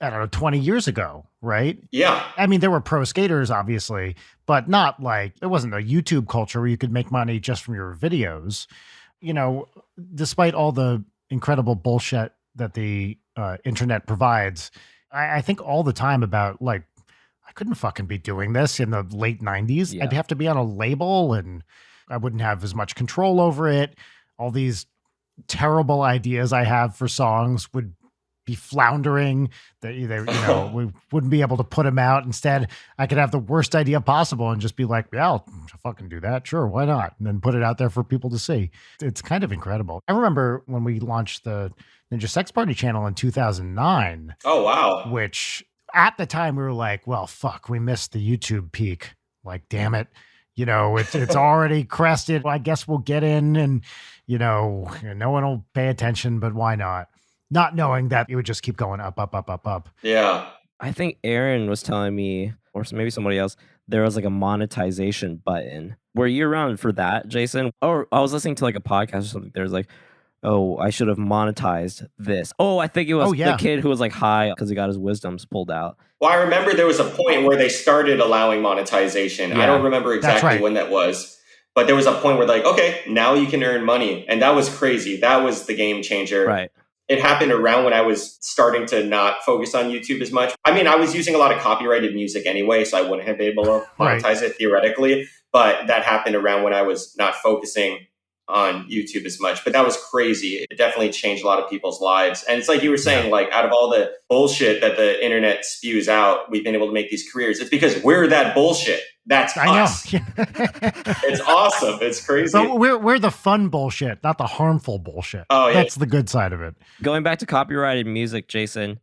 I don't know, 20 years ago, right? Yeah. I mean, there were pro skaters, obviously, but not like, there wasn't a YouTube culture where you could make money just from your videos. Despite all the incredible bullshit that the internet provides, I think all the time about like, I couldn't fucking be doing this in the late 90s. Yeah. I'd have to be on a label and I wouldn't have as much control over it. All these terrible ideas I have for songs would be floundering, that we wouldn't be able to put them out. Instead, I could have the worst idea possible and just be like, yeah, I'll fucking do that. Sure, why not? And then put it out there for people to see. It's kind of incredible. I remember when we launched the Ninja Sex Party channel in 2009. Oh, wow. Which at the time we were like, well, fuck, we missed the YouTube peak. Like, damn it. It's already crested. I guess we'll get in and, no one will pay attention, but why not? Not knowing that it would just keep going up, up, up, up, up. Yeah. I think Aaron was telling me, or maybe somebody else, there was like a monetization button. Were you around for that, Jason? Or I was listening to like a podcast or something. There's like, oh, I should have monetized this. Oh, I think it was the kid who was like high because he got his wisdoms pulled out. Well, I remember there was a point where they started allowing monetization. Yeah, I don't remember exactly when that was, but there was a point where like, okay, now you can earn money. And that was crazy. That was the game changer. Right. It happened around when I was starting to not focus on YouTube as much. I mean, I was using a lot of copyrighted music anyway, so I wouldn't have been able to monetize it theoretically. But that happened around when I was not focusing on YouTube as much. But that was crazy. It definitely changed a lot of people's lives. And it's like you were saying, like out of all the bullshit that the internet spews out, we've been able to make these careers. It's because we're that bullshit. That's us. I know. It's awesome. It's crazy. So we're the fun bullshit, not the harmful bullshit. Oh, yeah. That's the good side of it. Going back to copyrighted music, Jason,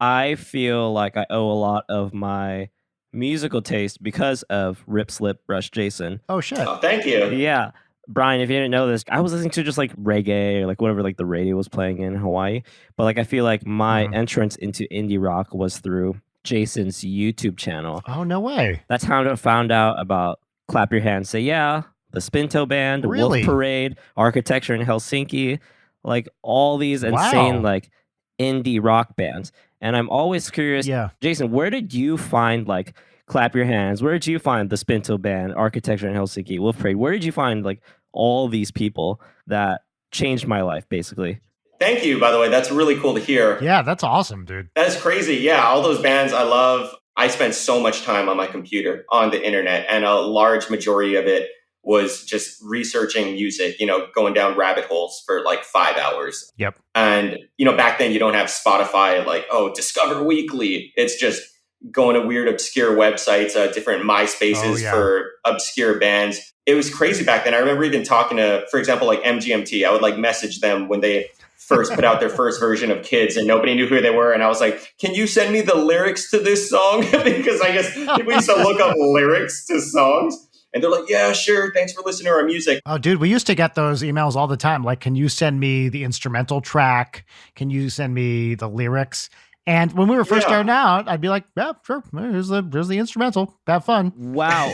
I feel like I owe a lot of my musical taste because of Rip Slip Rush Jason. Oh, shit. Oh, thank you. Yeah. Brian, if you didn't know this, I was listening to just like reggae or like whatever like the radio was playing in Hawaii. But like I feel like my entrance into indie rock was through Jason's YouTube channel. Oh, no way. That's how I found out about Clap Your Hands, Say Yeah, the Spinto Band, Really? Wolf Parade, Architecture in Helsinki, like all these insane like indie rock bands. And I'm always curious, Jason, where did you find like Clap Your Hands? Where did you find the Spinto Band, Architecture in Helsinki, Wolf Parade? Where did you find like all these people that changed my life, basically? Thank you, by the way. That's really cool to hear. Yeah, that's awesome, dude. That's crazy. Yeah, all those bands I love. I spent so much time on my computer, on the internet, and a large majority of it was just researching music, going down rabbit holes for like 5 hours. Yep. And, back then you don't have Spotify, like, Discover Weekly. It's just going to weird, obscure websites, different MySpaces for obscure bands. It was crazy back then. I remember even talking to, for example, like MGMT. I would like message them when they first put out their first version of Kids, and nobody knew who they were. And I was like, can you send me the lyrics to this song? Because I guess people used to look up lyrics to songs. And they're like, yeah, sure. Thanks for listening to our music. Oh, dude, we used to get those emails all the time. Like, can you send me the instrumental track? Can you send me the lyrics? And when we were first starting out, I'd be like, yeah, sure. Here's the instrumental. Have fun. Wow.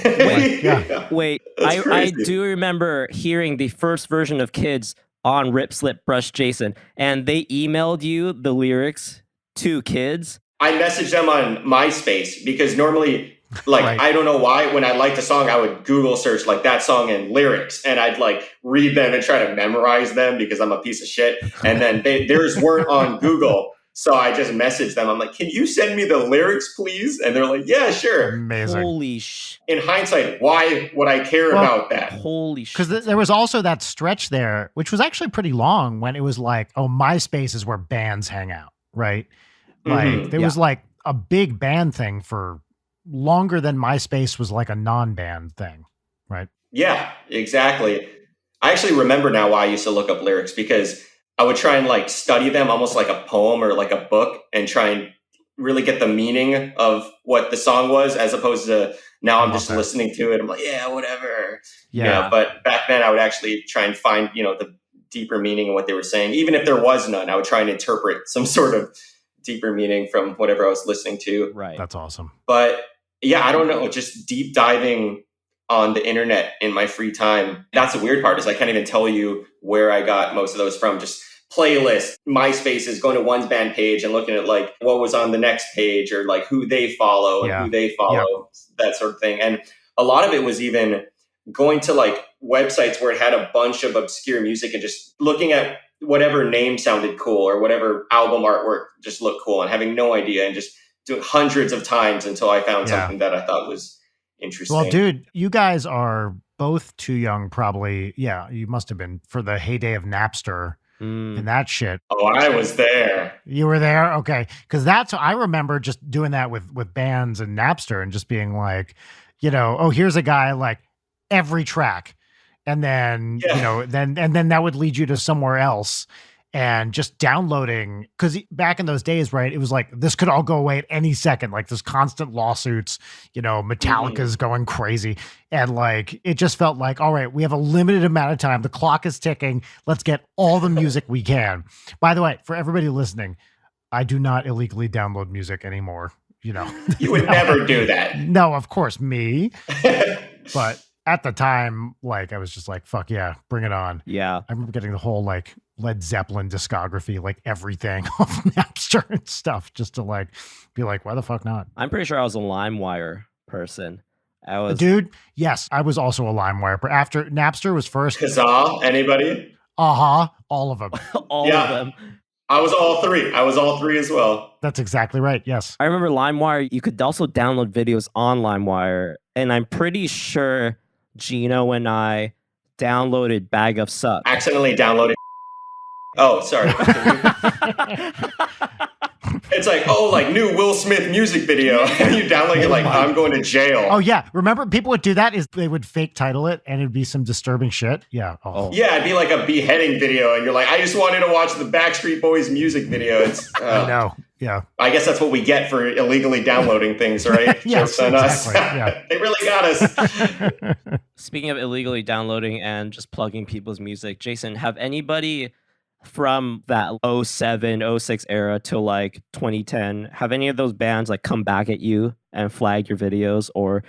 Wait. I do remember hearing the first version of Kids on Rip Slip Brush Jason, and they emailed you the lyrics to Kids. I messaged them on MySpace because normally, like, Right. I don't know why, when I liked a song, I would Google search like that song and lyrics, and I'd like read them and try to memorize them because I'm a piece of shit. And then theirs weren't on Google. So I just messaged them. I'm like, can you send me the lyrics, please? And they're like, yeah, sure. Amazing. Holy sh! In hindsight, why would I care about that? Holy sh! Because there was also that stretch there, which was actually pretty long, when it was like, oh, MySpace is where bands hang out, right? Like there was like a big band thing for longer than MySpace was like a non-band thing, right? Yeah, exactly. I actually remember now why I used to look up lyrics, because I would try and like study them almost like a poem or like a book and try and really get the meaning of what the song was, as opposed to now I'm just listening to it. I'm like, yeah, whatever. Yeah. But back then I would actually try and find, the deeper meaning of what they were saying. Even if there was none, I would try and interpret some sort of deeper meaning from whatever I was listening to. Right. That's awesome. But yeah, I don't know, just deep diving on the internet in my free time. That's the weird part, is I can't even tell you where I got most of those from. Just playlists, MySpace is going to one's band page and looking at like what was on the next page, or like who they follow and who they follow, that sort of thing. And a lot of it was even going to like websites where it had a bunch of obscure music and just looking at whatever name sounded cool or whatever album artwork just looked cool, and having no idea, and just doing hundreds of times until I found something that I thought was interesting. Well, dude, you guys are both too young, probably. Yeah, you must have been for the heyday of Napster and that shit. Oh, I was there. You were there? Okay. Because I remember just doing that with bands and Napster, and just being like, oh, here's a guy, like every track. And then, then that would lead you to somewhere else. And just downloading, because back in those days, right, it was like, this could all go away at any second. Like there's constant lawsuits, Metallica's going crazy. And like, it just felt like, all right, we have a limited amount of time. The clock is ticking. Let's get all the music we can. By the way, for everybody listening, I do not illegally download music anymore. You would never do that. No, of course, me. But at the time, like, I was just like, fuck yeah, bring it on. Yeah. I remember getting the whole like Led Zeppelin discography, like everything off Napster and stuff, just to like be like, why the fuck not? I'm pretty sure I was a LimeWire person. Dude, yes, I was also a LimeWire. But after Napster was first. Kazaa, anybody? All of them. All of them. I was all three as well. That's exactly right. Yes. I remember LimeWire. You could also download videos on LimeWire. And I'm pretty sure Gino and I downloaded Bag of Suck. Accidentally downloaded. Oh, sorry. It's like, like new Will Smith music video. And you download it like, I'm going to jail. Oh, yeah. Remember, people would do that, is they would fake title it and it'd be some disturbing shit. Yeah. Yeah, it'd be like a beheading video. And you're like, I just wanted to watch the Backstreet Boys music video. It's I know. Yeah. I guess that's what we get for illegally downloading things, right? Yes, on exactly. us. Yeah. They really got us. Speaking of illegally downloading and just plugging people's music, Jason, have anybody from that 07, 06 era to like 2010, have any of those bands like come back at you and flagged your videos, or,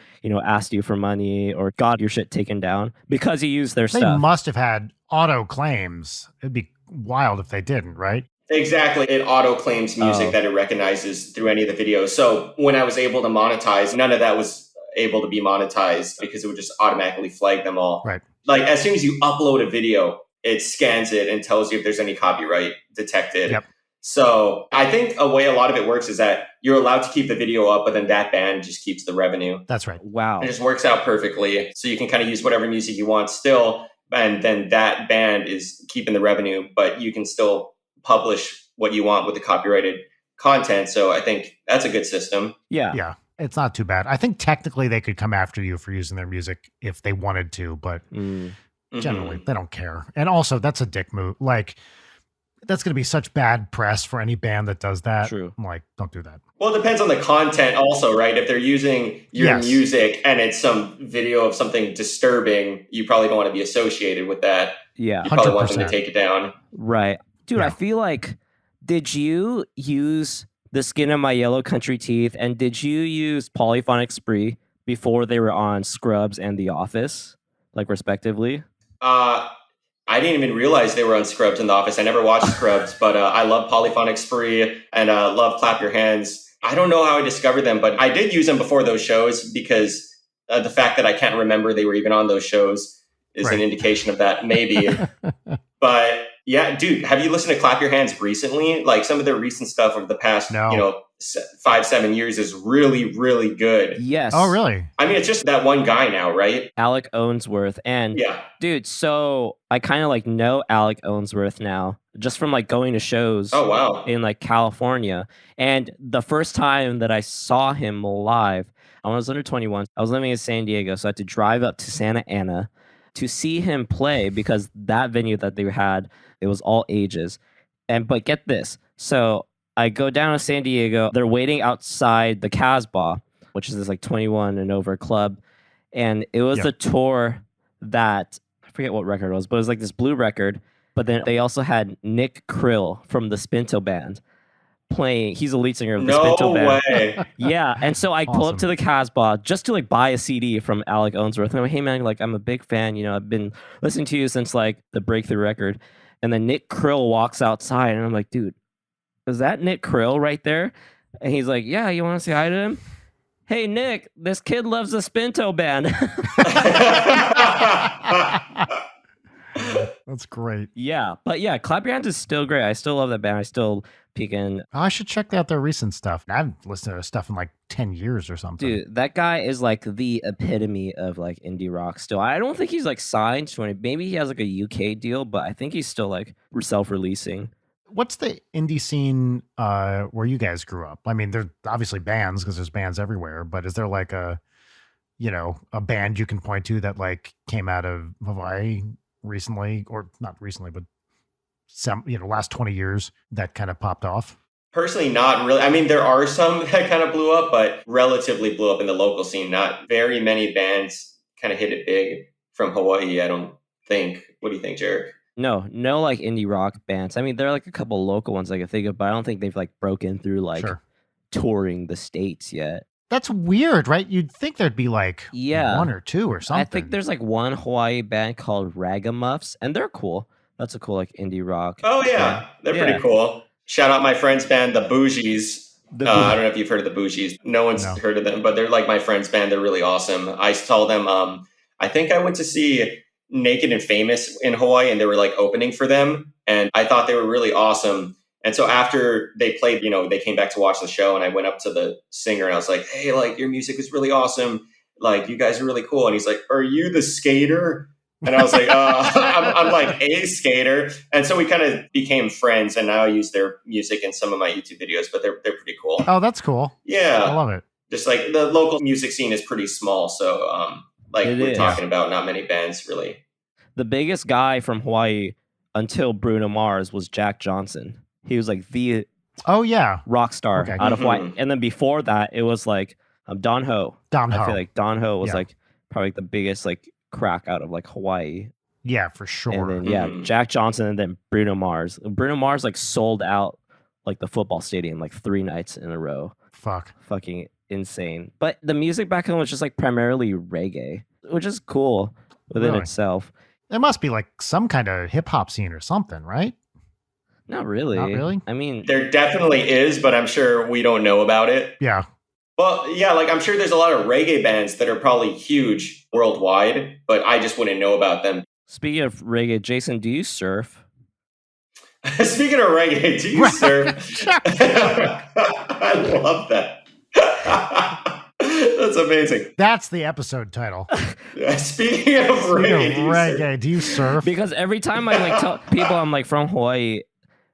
asked you for money, or got your shit taken down because you used their They stuff? must have had auto claims. It'd be wild if they didn't, right? Exactly. It auto claims music that it recognizes through any of the videos. So when I was able to monetize, none of that was able to be monetized because it would just automatically flag them all. Right. Like as soon as you upload a video, it scans it and tells you if there's any copyright detected. Yep. So I think a way a lot of it works is that you're allowed to keep the video up, but then that band just keeps the revenue. That's right. Wow. It just works out perfectly. So you can kind of use whatever music you want still, and then that band is keeping the revenue, but you can still publish what you want with the copyrighted content. So I think that's a good system. Yeah. Yeah. It's not too bad. I think technically they could come after you for using their music if they wanted to, but generally they don't care. And also, that's a dick move. Like, That's going to be such bad press for any band that does that. True. I'm like, don't do that. Well, it depends on the content also, right? If they're using your Yes. music and it's some video of something disturbing, you probably don't want to be associated with that. Yeah. You probably want them 100%. to take it down. Right. Dude, Yeah. I feel like, did you use The Skin of My Yellow Country Teeth and did you use Polyphonic Spree before they were on Scrubs and The Office, like respectively? I didn't even realize they were on Scrubs in The Office. I never watched Scrubs, but I love Polyphonic Spree and love Clap Your Hands. I don't know how I discovered them, but I did use them before those shows because the fact that I can't remember they were even on those shows is an indication of that, maybe. But yeah, dude, have you listened to Clap Your Hands recently? Like some of their recent stuff over the past, 5-7 years is really, really good. Yes. Oh, really? I mean, it's just that one guy now, right? Alec Owensworth. And Yeah. dude, so I kind of like know Alec Owensworth now just from like going to shows Oh, wow. in like California. And the first time that I saw him live, I was under 21. I was living in San Diego, so I had to drive up to Santa Ana to see him play because that venue that they had, it was all ages. But get this. So I go down to San Diego. They're waiting outside the Casbah, which is this like 21 and over club. And it was a tour that, I forget what record it was, but it was like this blue record. But then they also had Nick Krill from the Spinto Band playing. He's the lead singer of the Spinto Band. No way. Yeah, and so I pull up Awesome. to the Casbah just to like buy a CD from Alec Owensworth. And I'm like, hey man, like I'm a big fan. You know, I've been listening to you since like the Breakthrough record. And then Nick Krill walks outside, and I'm like, dude, is that Nick Krill right there? And he's like, yeah, you want to say hi to him? Hey Nick, this kid loves the Spinto Band. That's great. Yeah, but yeah, Clap Your Hands is still great. I still love that band. I still peek in. Oh, I should check out their recent stuff. I haven't listened to their stuff in like 10 years or something. Dude, that guy is like the epitome of like indie rock still. I don't think he's like signed to any, maybe he has like a UK deal, but I think he's still like self-releasing. What's the indie scene where you guys grew up? I mean, there's obviously bands because there's bands everywhere, but is there like a band you can point to that like came out of Hawaii recently, or not recently, but last 20 years that kind of popped off? Personally, not really. I mean, there are some that kind of blew up, but relatively blew up in the local scene. Not very many bands kind of hit it big from Hawaii, I don't think. What do you think, Jarek? No like indie rock bands. I mean, there are like a couple local ones I can think of, but I don't think they've like broken through like touring the States yet. That's weird, right? You'd think there'd be like one or two or something. I think there's like one Hawaii band called Ragamuffs, and they're cool. That's a cool like indie rock. Oh, yeah. They're pretty cool. Shout out my friend's band, the Bougies. I don't know if you've heard of the Bougies. No one's heard of them, but they're like my friend's band. They're really awesome. I tell them, I think I went to see Naked and Famous in Hawaii, and they were like opening for them. And I thought they were really awesome. And so after they played, they came back to watch the show, and I went up to the singer and I was like, hey, like your music is really awesome. Like you guys are really cool. And he's like, are you the skater? And I was like, I'm like a skater. And so we kind of became friends, and now I use their music in some of my YouTube videos, but they're pretty cool. Oh, that's cool. Yeah. I love it. Just like the local music scene is pretty small. So like It we're is. talking about, not many bands really. The biggest guy from Hawaii until Bruno Mars was Jack Johnson. He was like the rock star out of Hawaii. And then before that, it was like Don Ho. I feel like Don Ho was like probably the biggest like crack out of like Hawaii. Yeah, for sure. And then Jack Johnson, and then Bruno Mars. Bruno Mars like sold out like the football stadium like 3 nights in a row. Fucking insane. But the music back then was just like primarily reggae, which is cool within itself. There must be like some kind of hip hop scene or something, right? Not really. Not really? I mean, there definitely is, but I'm sure we don't know about it. Yeah. Well, yeah, like I'm sure there's a lot of reggae bands that are probably huge worldwide, but I just wouldn't know about them. Speaking of reggae, Jason, do you surf? Speaking of reggae, do you surf? I love that. That's amazing. That's the episode title. Speaking of reggae, do you surf? Because every time I like tell people I'm like from Hawaii,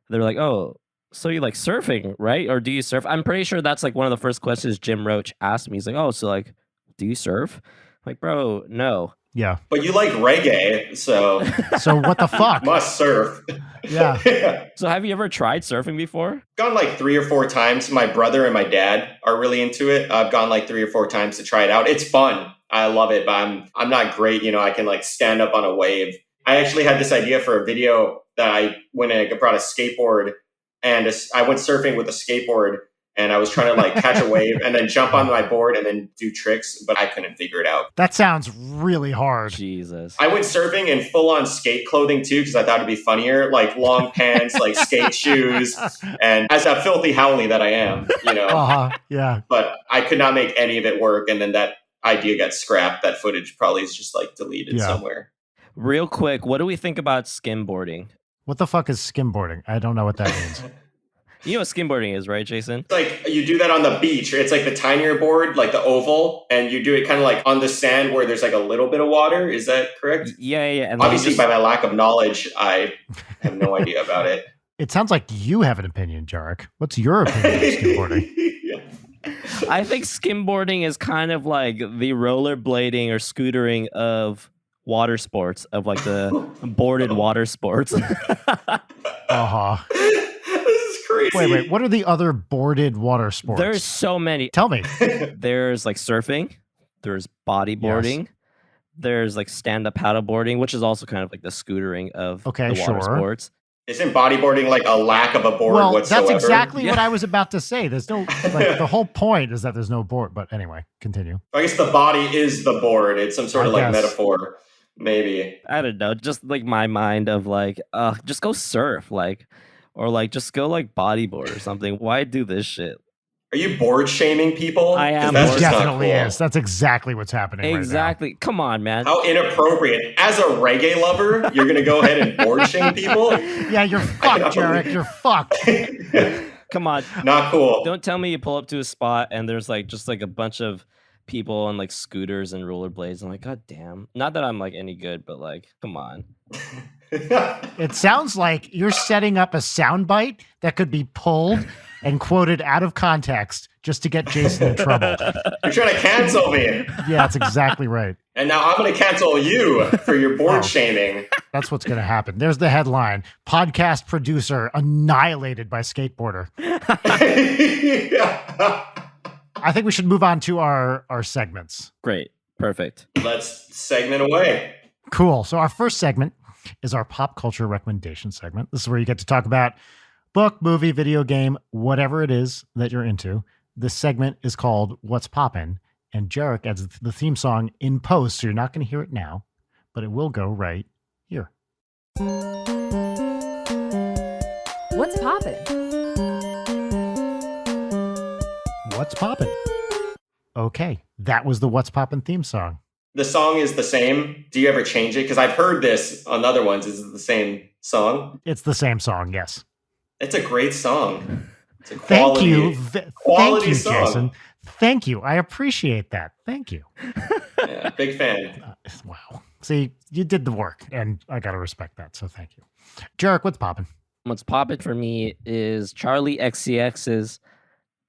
they're like, oh, so you like surfing, right? Or do you surf? I'm pretty sure that's like one of the first questions Jim Roach asked me. He's like, oh, so like, do you surf? I'm like, bro, no. Yeah. But you like reggae, so So what the fuck? must surf. Yeah. So have you ever tried surfing before? Gone like 3 or 4 times. My brother and my dad are really into it. I've gone like 3 or 4 times to try it out. It's fun. I love it, but I'm not great. I can like stand up on a wave. I actually had this idea for a video that I went and I brought a skateboard and I went surfing with a skateboard and I was trying to like catch a wave and then jump on my board and then do tricks, but I couldn't figure it out. That sounds really hard. Jesus. I went surfing in full on skate clothing too because I thought it'd be funnier, like long pants, like skate shoes, and as a filthy Haole that I am, Yeah. But I could not make any of it work, and then that idea got scrapped. That footage probably is just like deleted somewhere. Real quick, what do we think about skimboarding? What the fuck is skimboarding? I don't know what that means. You know what skimboarding is, right, Jason? It's like you do that on the beach. It's like the tinier board, like the oval, and you do it kind of like on the sand where there's like a little bit of water. Is that correct? Yeah. And obviously, by my lack of knowledge, I have no idea about it. It sounds like you have an opinion, Jarek. What's your opinion of skimboarding? I think skimboarding is kind of like the rollerblading or scootering of water sports, of like the boarded water sports. Crazy. Wait. What are the other boarded water sports? There's so many. Tell me. There's like surfing. There's bodyboarding. Yes. There's like stand-up paddleboarding, which is also kind of like the scootering of the water sports. Isn't bodyboarding like a lack of a board whatsoever? That's exactly what I was about to say. There's no, like, the whole point is that there's no board. But anyway, continue. I guess the body is the board. It's some sort of like metaphor, maybe. I don't know. Just like my mind of like, just go surf, like, or like just go like bodyboard or something. Why do this shit? Are you board shaming people? I am. It definitely is. That's exactly what's happening. Exactly. Right now. Come on, man. How inappropriate. As a reggae lover, you're going to go ahead and board shame people? Yeah, you're fucked, Jarek. You're fucked. Come on. Not cool. Don't tell me you pull up to a spot and there's like just like a bunch of people on like scooters and rollerblades. I'm like, God damn. Not that I'm like any good, but like, come on. It sounds like you're setting up a soundbite that could be pulled and quoted out of context just to get Jason in trouble. You're trying to cancel me. Yeah, that's exactly right. And now I'm going to cancel you for your board shaming. That's what's going to happen. There's the headline. Podcast producer annihilated by skateboarder. I think we should move on to our segments. Great. Perfect. Let's segment away. Cool. So our first segment is our pop culture recommendation segment. This is where you get to talk about book, movie, video game, whatever it is that you're into. This segment is called What's Poppin', and Jarek adds the theme song in post, so you're not going to hear it now, but it will go right here. What's poppin'? What's Poppin'? Okay, that was the What's Poppin' theme song. The song is the same. Do you ever change it? Because I've heard this on other ones. Is it the same song? It's the same song, yes. It's a great song. It's a quality, quality thank you, song. Jason. Thank you. I appreciate that. Thank you. Yeah, big fan. Wow. See, you did the work, and I got to respect that, so thank you. Jarek, what's poppin'? What's poppin' for me is Charlie XCX's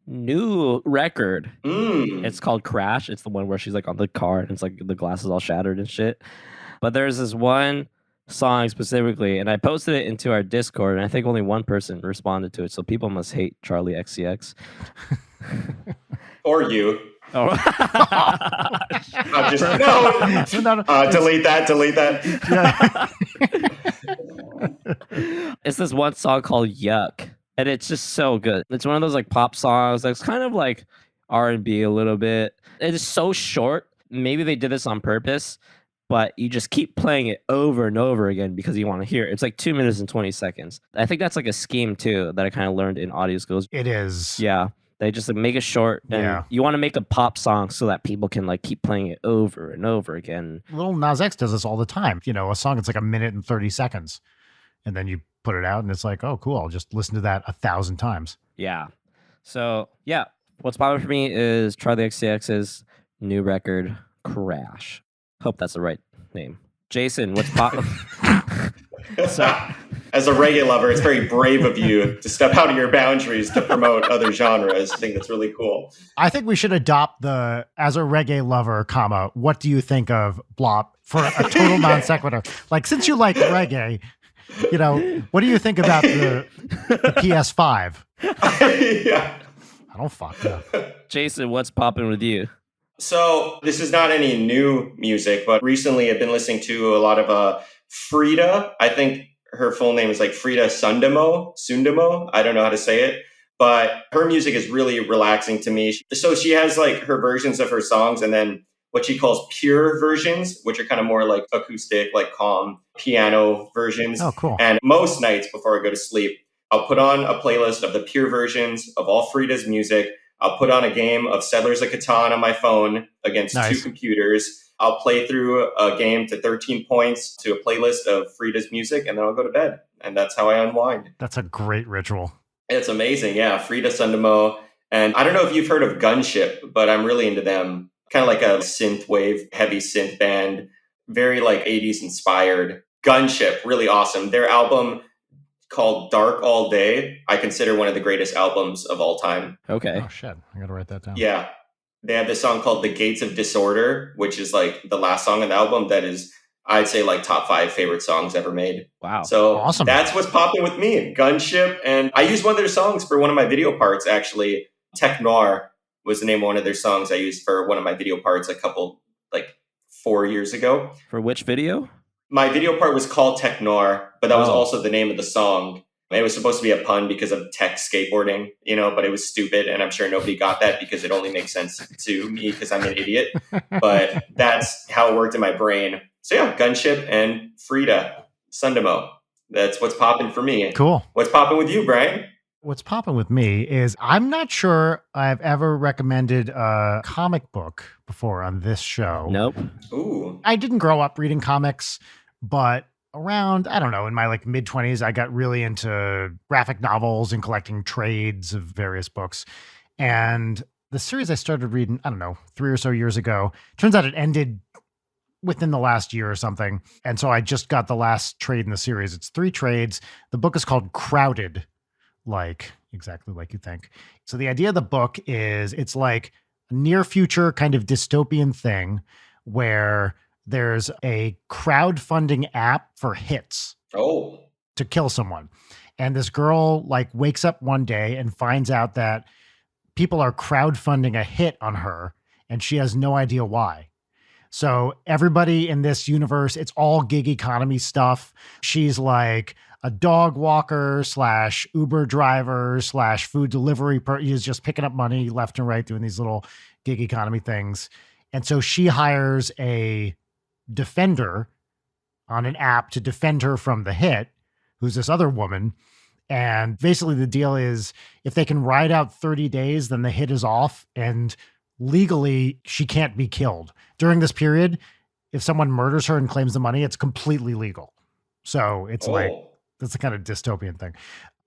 new record. It's called Crash. It's the one where she's like on the car and it's like the glass is all shattered and shit. But there's this one song specifically, and I posted it into our Discord, and I think only one person responded to it. So people must hate Charlie XCX. Or you. Oh. I'm just no. Delete that. Yeah. It's this one song called Yuck. And it's just so good. It's one of those like pop songs that's kind of like R&B a little bit. It is so short. Maybe they did this on purpose, but you just keep playing it over and over again because you want to hear it. It's like 2 minutes and 20 seconds. I think that's like a scheme too that I kind of learned in audio schools. It is. Yeah. They just like, make it short, and you want to make a pop song so that people can like keep playing it over and over again. Little Nas X does this all the time. You know, a song that's like 1 minute and 30 seconds. And then you put it out and it's like, oh, cool. I'll just listen to that 1,000 times. Yeah. So, yeah. What's popular for me is Charlie XCX's new record, Crash. Hope that's the right name. Jason, what's popular? As a reggae lover, it's very brave of you to step out of your boundaries to promote other genres. I think that's really cool. I think we should adopt the, as a reggae lover, comma, what do you think of Blop for a total non sequitur? Like, since you like reggae, you know, what do you think about the PS5? Yeah. I don't fuck up. Jason, what's popping with you? So this is not any new music, but recently I've been listening to a lot of Frida. I think her full name is like Frida Sundamo. I don't know how to say it, but her music is really relaxing to me. So she has like her versions of her songs and then what she calls pure versions, which are kind of more like acoustic, like calm piano versions. Oh, cool. And most nights before I go to sleep, I'll put on a playlist of the pure versions of all Frida's music. I'll put on a game of Settlers of Catan on my phone against two computers. I'll play through a game to 13 points to a playlist of Frida's music, and then I'll go to bed. And that's how I unwind. That's a great ritual. It's amazing. Yeah, Frida Sundamo. And I don't know if you've heard of Gunship, but I'm really into them. Kind of like a synth wave, heavy synth band. Very like 80s inspired. Gunship, really awesome. Their album called Dark All Day, I consider one of the greatest albums of all time. Okay. Oh, shit. I got to write that down. Yeah. They have this song called The Gates of Disorder, which is like the last song on the album that is, I'd say, like top 5 favorite songs ever made. Wow. So awesome. That's what's popping with me. Gunship. And I used one of their songs for one of my video parts, actually. Tech Noir was the name of one of their songs I used for one of my video parts a couple, like 4 years ago. For which video? My video part was called Tech Noir, but that was also the name of the song. It was supposed to be a pun because of tech skateboarding, you know, but it was stupid. And I'm sure nobody got that because it only makes sense to me because I'm an idiot. But that's how it worked in my brain. So yeah, Gunship and Frida Sundamo. That's what's popping for me. Cool. What's popping with you, Brian? What's popping with me is I'm not sure I've ever recommended a comic book before on this show. Nope. Ooh. I didn't grow up reading comics, but around, I don't know, in my like mid-20s, I got really into graphic novels and collecting trades of various books. And the series I started reading, I don't know, 3 or so years ago, turns out it ended within the last year or something. And so I just got the last trade in the series. It's 3 trades. The book is called Crowded, like exactly like you think. So the idea of the book is it's like a near future kind of dystopian thing where there's a crowdfunding app for hits to kill someone. And this girl like wakes up one day and finds out that people are crowdfunding a hit on her and she has no idea why. So everybody in this universe, it's all gig economy stuff. She's like a dog walker / Uber driver / food delivery. He's just picking up money left and right doing these little gig economy things. And so she hires a defender on an app to defend her from the hit, who's this other woman. And basically the deal is if they can ride out 30 days, then the hit is off. And legally, she can't be killed. During this period, if someone murders her and claims the money, it's completely legal. So it's like, that's a kind of dystopian thing.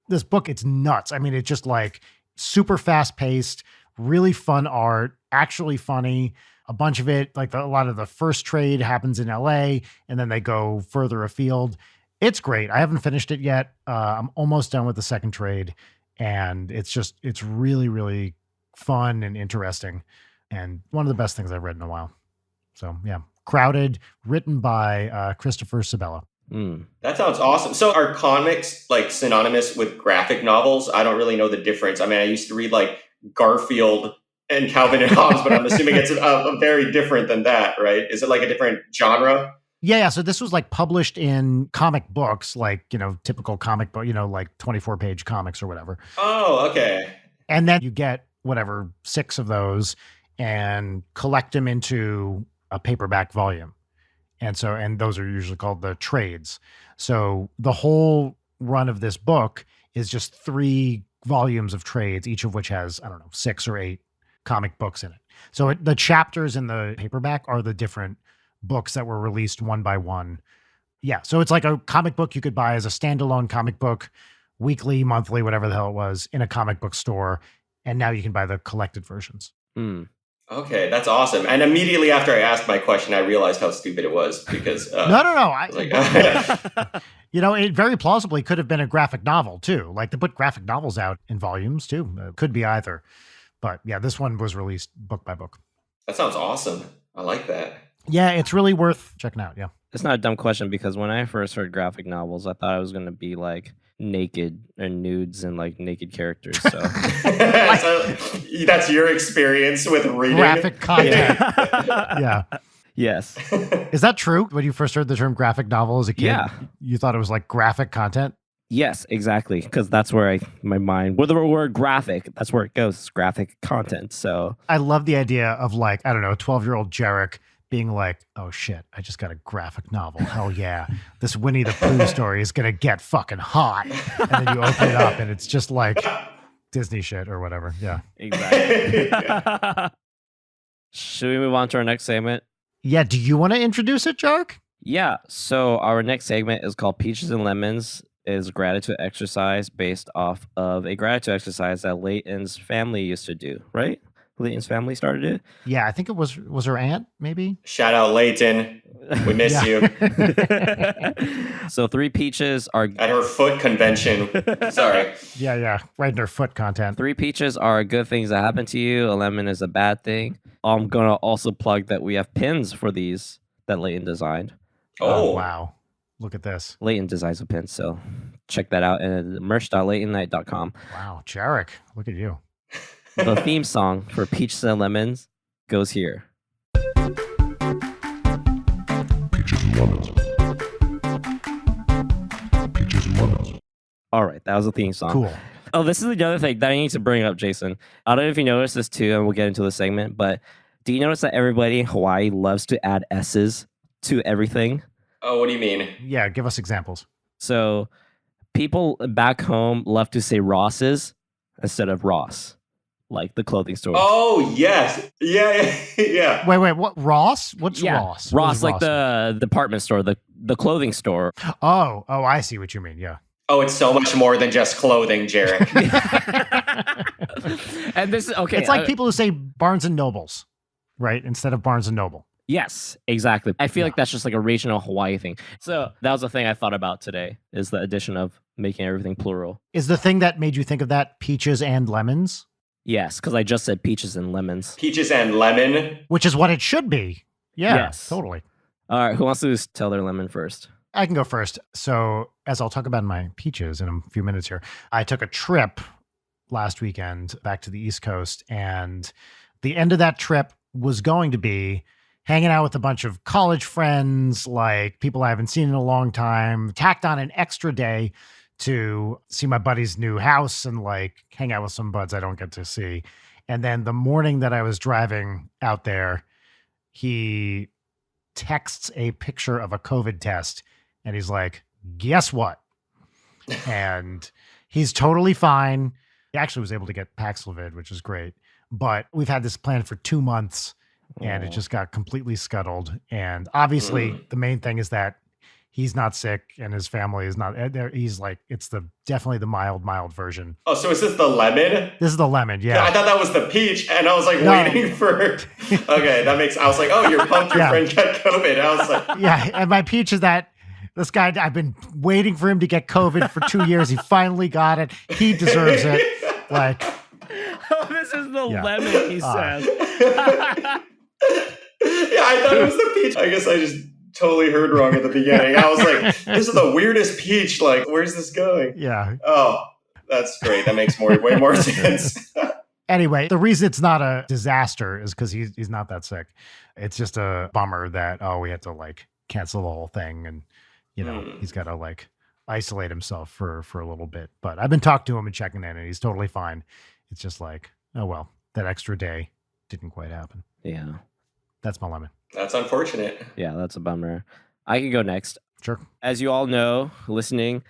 This book, it's nuts. I mean, it's just like super fast paced, really fun art, actually funny. A bunch of it, like a lot of the first trade happens in LA and then they go further afield. It's great. I haven't finished it yet. I'm almost done with the second trade. And it's really, really fun and interesting. And one of the best things I've read in a while. So yeah, Crowded, written by Christopher Sabella. That sounds awesome. So are comics like synonymous with graphic novels? I don't really know the difference. I mean, I used to read like Garfield and Calvin and Hobbes, but I'm assuming it's a very different than that, right? Is it like a different genre? Yeah. So this was like published in comic books, like, you know, typical comic book, you know, like 24-page comics or whatever. Oh, okay. And then you get whatever 6 of those and collect them into a paperback volume. And those are usually called the trades. So the whole run of this book is just 3 volumes of trades, each of which has, I don't know, 6 or 8 comic books in it. So the chapters in the paperback are the different books that were released one by one. Yeah. So it's like a comic book you could buy as a standalone comic book, weekly, monthly, whatever the hell it was, in a comic book store. And now you can buy the collected versions. Okay, that's awesome. And immediately after I asked my question, I realized how stupid it was because No. I was like, It very plausibly could have been a graphic novel too. Like they put graphic novels out in volumes too. Could be either. But yeah, this one was released book by book. that sounds awesome. I like that. Yeah, it's really worth checking out. Yeah. It's not a dumb question because when I first heard graphic novels, I thought it was going to be like naked or nudes and like naked characters. So So that's your experience with reading Graphic content. Yeah. yes. Is that true? When you first heard the term graphic novel as a kid, Yeah. you thought it was like graphic content? Yes, exactly. Because that's where my mind, with the word graphic, that's where it goes. It's graphic content. So I love the idea of like, I don't know, 12-year-old Jarek being like, oh shit, I just got a graphic novel. Hell yeah. This Winnie the Pooh story is going to get fucking hot. And then you open it up and it's just like Disney shit or whatever. Yeah. exactly. Should we move on to our next segment? Yeah. Do you want to introduce it, Jarek? Yeah. So our next segment is called Peaches and Lemons. Is gratitude exercise based off of a gratitude exercise that Leighton's family used to do, right? Leighton's family started it. Yeah. I think it was her aunt, maybe. Shout out Leighton. We miss Yeah. you. So 3 peaches are At her foot convention. Sorry. Yeah. Right in her foot content. 3 peaches are good things that happen to you. A lemon is a bad thing. I'm gonna also plug that we have pins for these that Leighton designed. Oh, wow. Look at this. Leighton designs a pin, so check that out at merch.leightonnight.com. Wow. Jarek, look at you. The theme song for Peaches and Lemons goes here. Peaches and lemons. Peaches and lemons. All right, that was the theme song. Cool. Oh, this is another thing that I need to bring up, Jason. I don't know if you noticed this too, and we'll get into the segment, but do you notice that everybody in Hawaii loves to add S's to everything? Oh, what do you mean? Yeah. Give us examples. So people back home love to say Ross's instead of Ross, like the clothing store. Oh, yes. Yeah. Wait. What? Ross? What's yeah, Ross? What Ross, is like the department store, the clothing store. Oh, I see what you mean. Yeah. Oh, it's so much more than just clothing, Jarek. And this is okay. It's like people who say Barnes and Nobles, right? Instead of Barnes and Noble. Yes, exactly. I feel like that's just like a regional Hawaii thing. So that was the thing I thought about today is the addition of making everything plural. Is the thing that made you think of that peaches and lemons? Yes, because I just said peaches and lemons. Peaches and lemon. Which is what it should be. Yeah, Yes. totally. All right, who wants to tell their lemon first? I can go first. So, as I'll talk about my peaches in a few minutes here, I took a trip last weekend back to the East Coast, and the end of that trip was going to be hanging out with a bunch of college friends, like people I haven't seen in a long time, tacked on an extra day to see my buddy's new house and like hang out with some buds I don't get to see. And then the morning that I was driving out there, he texts a picture of a COVID test and he's like, guess what? And he's totally fine. He actually was able to get Paxlovid, which is great. But we've had this plan for 2 months and it just got completely scuttled. And obviously the main thing is that he's not sick and his family is not there. He's like, it's definitely the mild version. Oh, so is this the lemon? This is the lemon. Yeah. I thought that was the peach, and I was like No. waiting for. Okay, that makes. I was like, oh, you're pumped. Your Yeah. friend got COVID. I was like, Yeah. And my peach is that this guy, I've been waiting for him to get COVID for 2 years. He finally got it. He deserves it. Like, Oh, this is the Yeah. lemon, he says. yeah, I thought it was the peach. I guess I just totally heard wrong at the beginning. I was like, this is the weirdest peach. Like, where's this going? yeah. Oh, that's great. That makes way more sense. Anyway, the reason it's not a disaster is because he's not that sick. It's just a bummer that, we had to like cancel the whole thing. And, he's got to like isolate himself for a little bit. But I've been talking to him and checking in and he's totally fine. It's just like, oh, well, that extra day didn't quite happen. Yeah. That's my lemon. That's unfortunate. Yeah, that's a bummer. I can go next. Sure. As you all know, listening,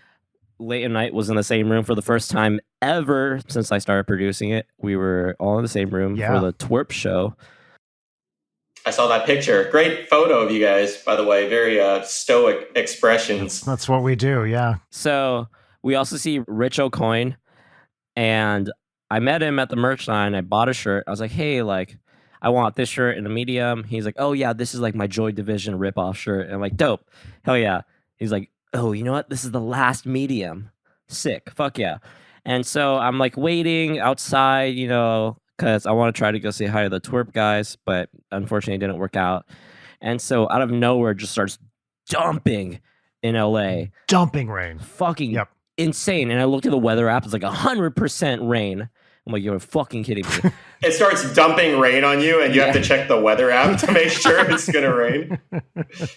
Late at Night was in the same room for the first time ever since I started producing it. We were all in the same room Yeah. for the Twerp show. I saw that picture. Great photo of you guys, by the way. Very stoic expressions. That's what we do. Yeah. So we also see Rich O'Coin, and I met him at the merch line. I bought a shirt. I was like, hey, like, I want this shirt in a medium. He's like, oh yeah, this is like my Joy Division ripoff shirt. And I'm like, dope. Hell yeah. He's like, oh, you know what? This is the last medium. Sick. Fuck yeah. And so I'm like waiting outside, you know, because I want to try to go say hi to the twerp guys, but unfortunately it didn't work out. And so out of nowhere, it just starts dumping in LA. Dumping rain. Fucking Yep. insane. And I looked at the weather app, it's like 100% rain. I'm like, you're fucking kidding me. It starts dumping rain on you, and you have to check the weather app to make sure it's going to rain.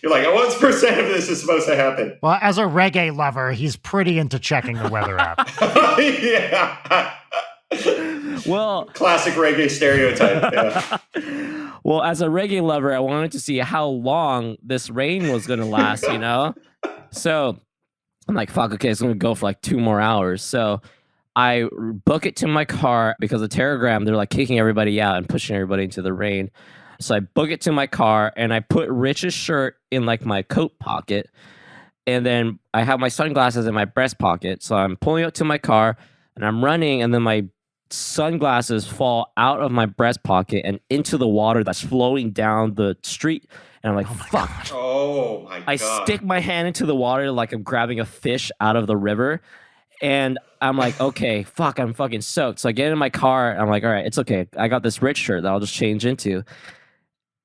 You're like, what percent of this is supposed to happen? Well, as a reggae lover, he's pretty into checking the weather app. Yeah. Well, Classic reggae stereotype. Yeah. well, as a reggae lover, I wanted to see how long this rain was going to last, you know? So I'm like, fuck, okay, it's going to go for like 2 more hours. So I book it to my car because the Telegram, they're like kicking everybody out and pushing everybody into the rain. So I book it to my car and I put Rich's shirt in like my coat pocket. And then I have my sunglasses in my breast pocket. So I'm pulling up to my car and I'm running, and then my sunglasses fall out of my breast pocket and into the water that's flowing down the street. And I'm like, fuck. God. Oh my God. I stick my hand into the water like I'm grabbing a fish out of the river. And I'm like, okay, fuck, I'm fucking soaked. So I get in my car. And I'm like, all right, it's okay. I got this Rich shirt that I'll just change into.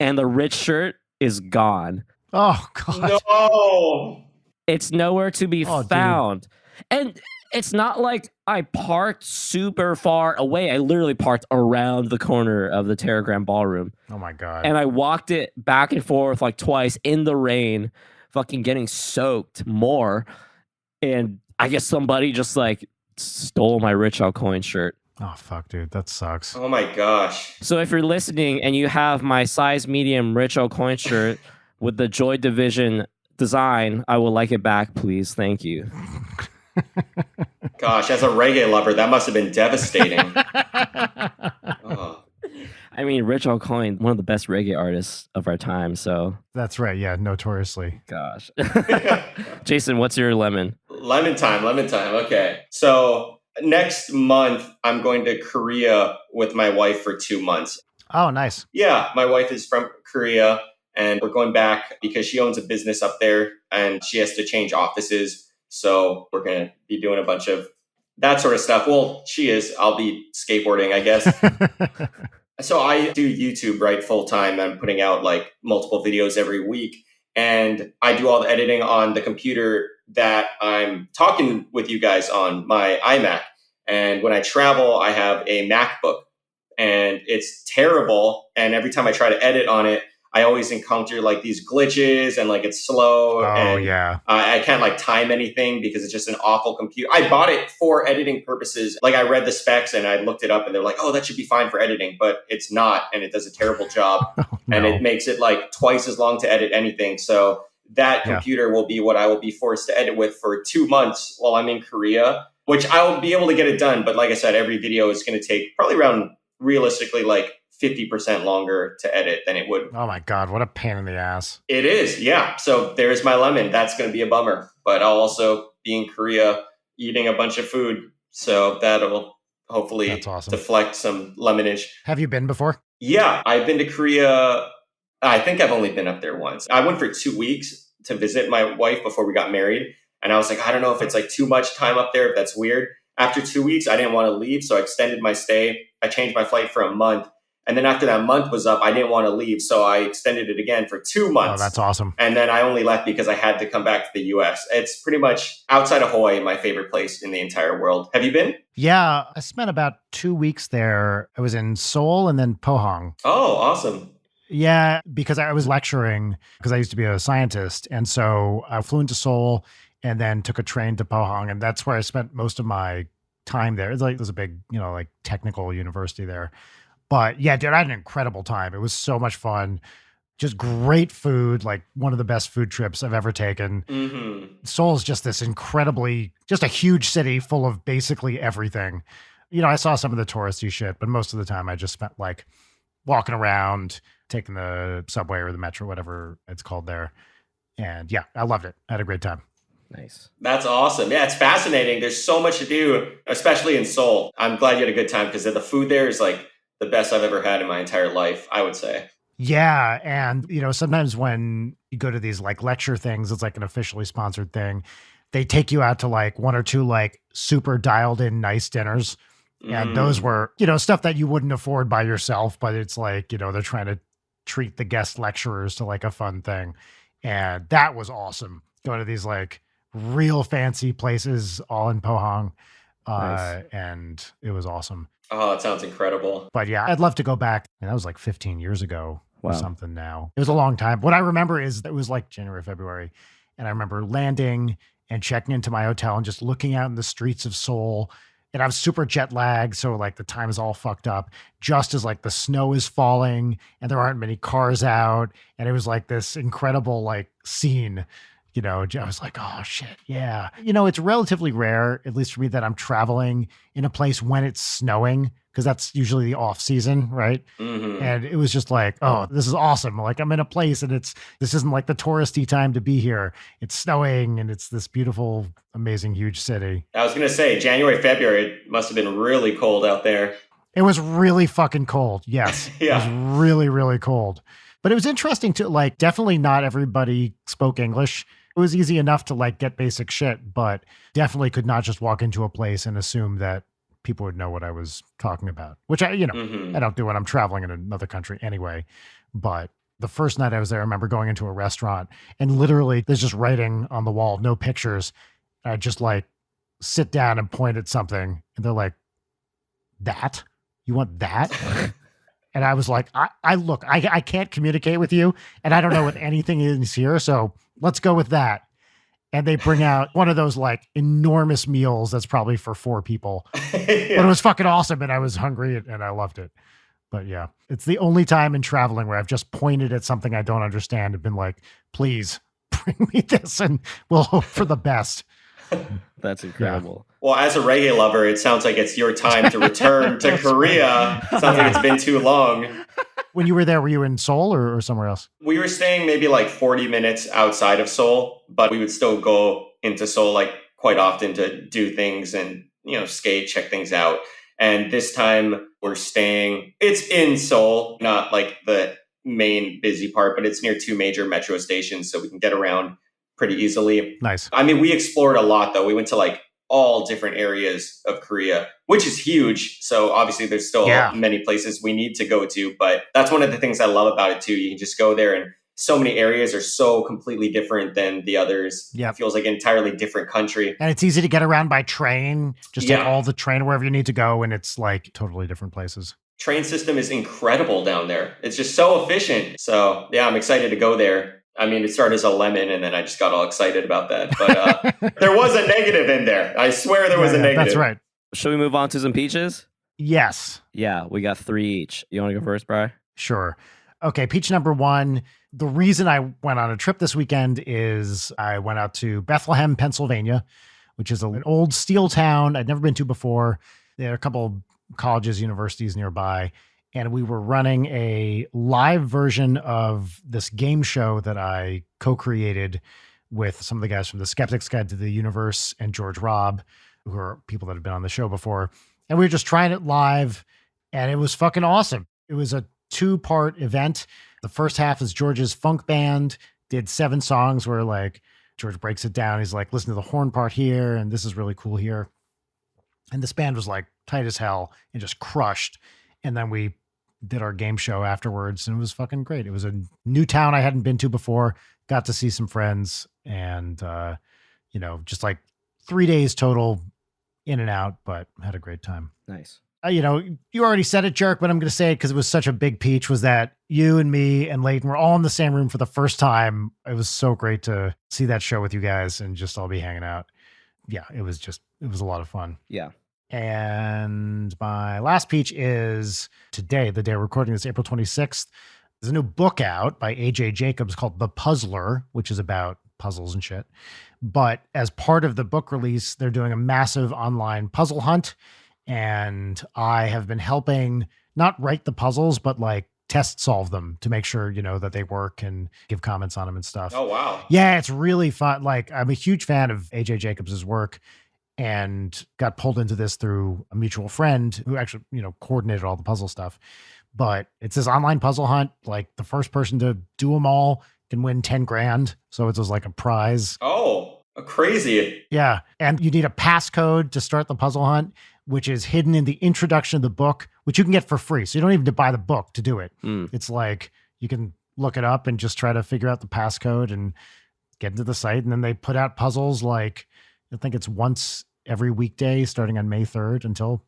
And the Rich shirt is gone. Oh, God. No. It's nowhere to be Oh, dude. found. And it's not like I parked super far away. I literally parked around the corner of the Telegram ballroom. Oh, my God. And I walked it back and forth like twice in the rain, fucking getting soaked more. And I guess somebody just like stole my Rich Alcoin shirt. Oh, fuck, dude. That sucks. Oh my gosh. So if you're listening and you have my size medium Rich Alcoin shirt with the Joy Division design, I would like it back, please. Thank you. Gosh, as a reggae lover, that must have been devastating. Oh. I mean, Rich Alcoin, one of the best reggae artists of our time. So, That's right. Yeah, notoriously. gosh. Jason, what's your lemon? Lemon time. Okay. So next month, I'm going to Korea with my wife for 2 months. Oh, nice. Yeah, my wife is from Korea, and we're going back because she owns a business up there and she has to change offices. So we're going to be doing a bunch of that sort of stuff. Well, she is. I'll be skateboarding, I guess. So I do YouTube, right, full time. I'm putting out like multiple videos every week. And I do all the editing on the computer that I'm talking with you guys on, my iMac. And when I travel, I have a MacBook. And it's terrible. And every time I try to edit on it, I always encounter like these glitches and like it's slow. Oh, and yeah. I can't like time anything because it's just an awful computer. I bought it for editing purposes. Like I read the specs and I looked it up and they're like, oh, that should be fine for editing, but it's not. And it does a terrible job. Oh, no. And it makes it like twice as long to edit anything. So that computer will be what I will be forced to edit with for 2 months while I'm in Korea, which I'll be able to get it done. But like I said, every video is going to take probably around realistically like 50% longer to edit than it would. Oh, my God. What a pain in the ass. It is, yeah. So there's my lemon. That's going to be a bummer. But I'll also be in Korea eating a bunch of food. So that'll hopefully That's awesome. deflect some lemonage. Have you been before? Yeah, I've been to Korea. I think I've only been up there once. I went for 2 weeks to visit my wife before we got married. And I was like, I don't know if it's like too much time up there, if that's weird. After 2 weeks, I didn't want to leave. So I extended my stay. I changed my flight for a month. And then after that month was up, I didn't want to leave. So I extended it again for 2 months. Oh, that's awesome. And then I only left because I had to come back to the US. It's pretty much outside of Hawaii, my favorite place in the entire world. Have you been? Yeah, I spent about 2 weeks there. I was in Seoul and then Pohang. Oh, awesome. Yeah, because I was lecturing because I used to be a scientist. And so I flew into Seoul and then took a train to Pohang. And that's where I spent most of my time there. It's like there's a big, like technical university there. But yeah, dude, I had an incredible time. It was so much fun. Just great food, like one of the best food trips I've ever taken. Mm-hmm. Seoul is just this just a huge city full of basically everything. I saw some of the touristy shit, but most of the time I just spent like walking around, taking the subway or the metro, whatever it's called there. And yeah, I loved it. I had a great time. Nice. That's awesome. Yeah, it's fascinating. There's so much to do, especially in Seoul. I'm glad you had a good time because the food there is like the best I've ever had in my entire life, I would say. Yeah. And, sometimes when you go to these like lecture things, it's like an officially sponsored thing. They take you out to like one or two like super dialed in nice dinners. And those were, stuff that you wouldn't afford by yourself, but it's like, they're trying to treat the guest lecturers to like a fun thing. And that was awesome. Going to these like real fancy places all in Pohang. Nice. And it was awesome. Oh, that sounds incredible. But yeah, I'd love to go back. And that was like 15 years ago or Wow. something now. It was a long time. What I remember is it was like January, February. And I remember landing and checking into my hotel and just looking out in the streets of Seoul. And I was super jet lagged. So like the time is all fucked up just as like the snow is falling and there aren't many cars out. And it was like this incredible like scene. I was like, oh shit, yeah. It's relatively rare, at least for me, that I'm traveling in a place when it's snowing, because that's usually the off season, right? Mm-hmm. And it was just like, oh, this is awesome. Like I'm in a place and this isn't like the touristy time to be here. It's snowing and it's this beautiful, amazing, huge city. I was going to say January, February, it must have been really cold out there. It was really fucking cold. Yes. Yeah. It was really, really cold. But it was interesting to like, definitely not everybody spoke English. It was easy enough to like get basic shit, but definitely could not just walk into a place and assume that people would know what I was talking about, which I don't do when I'm traveling in another country anyway. But the first night I was there, I remember going into a restaurant and literally there's just writing on the wall, no pictures. I just like sit down and point at something and they're like, that? You want that? And I was like, I can't communicate with you and I don't know what anything is here. So let's go with that. And they bring out one of those like enormous meals that's probably for 4 people. Yeah. But it was fucking awesome. And I was hungry and I loved it. But yeah, it's the only time in traveling where I've just pointed at something I don't understand and been like, please bring me this and we'll hope for the best. That's incredible. Well, as a reggae lover, it sounds like it's your time to return to Korea. Sounds like it's been too long. When you were there, were you in Seoul or somewhere else? We were staying maybe like 40 minutes outside of Seoul, but we would still go into Seoul like quite often to do things and, skate, check things out. And this time we're staying, it's in Seoul, not like the main busy part, but it's near 2 major metro stations. So we can get around pretty easily. Nice. I mean, we explored a lot though. We went to like all different areas of Korea, which is huge. So obviously there's still many places we need to go to, but that's one of the things I love about it too. You can just go there and so many areas are so completely different than the others. Yeah. It feels like an entirely different country. And it's easy to get around by train. Just take all the train wherever you need to go. And it's like totally different places. Train system is incredible down there. It's just so efficient. So yeah, I'm excited to go there. I mean, it started as a lemon and then I just got all excited about that. But there was a negative in there. I swear there was a negative. That's right. Should we move on to some peaches? Yes. Yeah, we got 3 each. You want to go first, Bri? Sure. Okay, peach number 1. The reason I went on a trip this weekend is I went out to Bethlehem, Pennsylvania, which is an old steel town I'd never been to before. There are a couple colleges, universities nearby. And we were running a live version of this game show that I co-created with some of the guys from the Skeptic's Guide to the Universe and George Robb, who are people that have been on the show before. And we were just trying it live and it was fucking awesome. It was a 2-part event. The first half is George's funk band, did 7 songs where like George breaks it down. He's like, listen to the horn part here. And this is really cool here. And this band was like tight as hell and just crushed. And then we did our game show afterwards and it was fucking great. It was a new town I hadn't been to before, got to see some friends and, just like 3 days total in and out, but had a great time. Nice. You already said it, Jerk, but I'm going to say it because it was such a big peach, was that you and me and Leighton were all in the same room for the first time. It was so great to see that show with you guys and just all be hanging out. Yeah, it was a lot of fun. Yeah. And my last peach is today, the day we're recording this, April 26th. There's a new book out by AJ Jacobs called The Puzzler, which is about puzzles and shit. But as part of the book release, they're doing a massive online puzzle hunt. And I have been helping not write the puzzles, but like test solve them to make sure, that they work and give comments on them and stuff. Oh, wow. Yeah, it's really fun. Like I'm a huge fan of AJ Jacobs's work. and got pulled into this through a mutual friend who actually, coordinated all the puzzle stuff. But it's this online puzzle hunt. Like the first person to do them all can win 10 grand. So it's just like a prize. Oh, crazy. Yeah. And you need a passcode to start the puzzle hunt, which is hidden in the introduction of the book, which you can get for free. So you don't even have to buy the book to do it. It's like you can look it up and just try to figure out the passcode and get into the site. And then they put out puzzles like, I think it's once every weekday starting on May 3rd until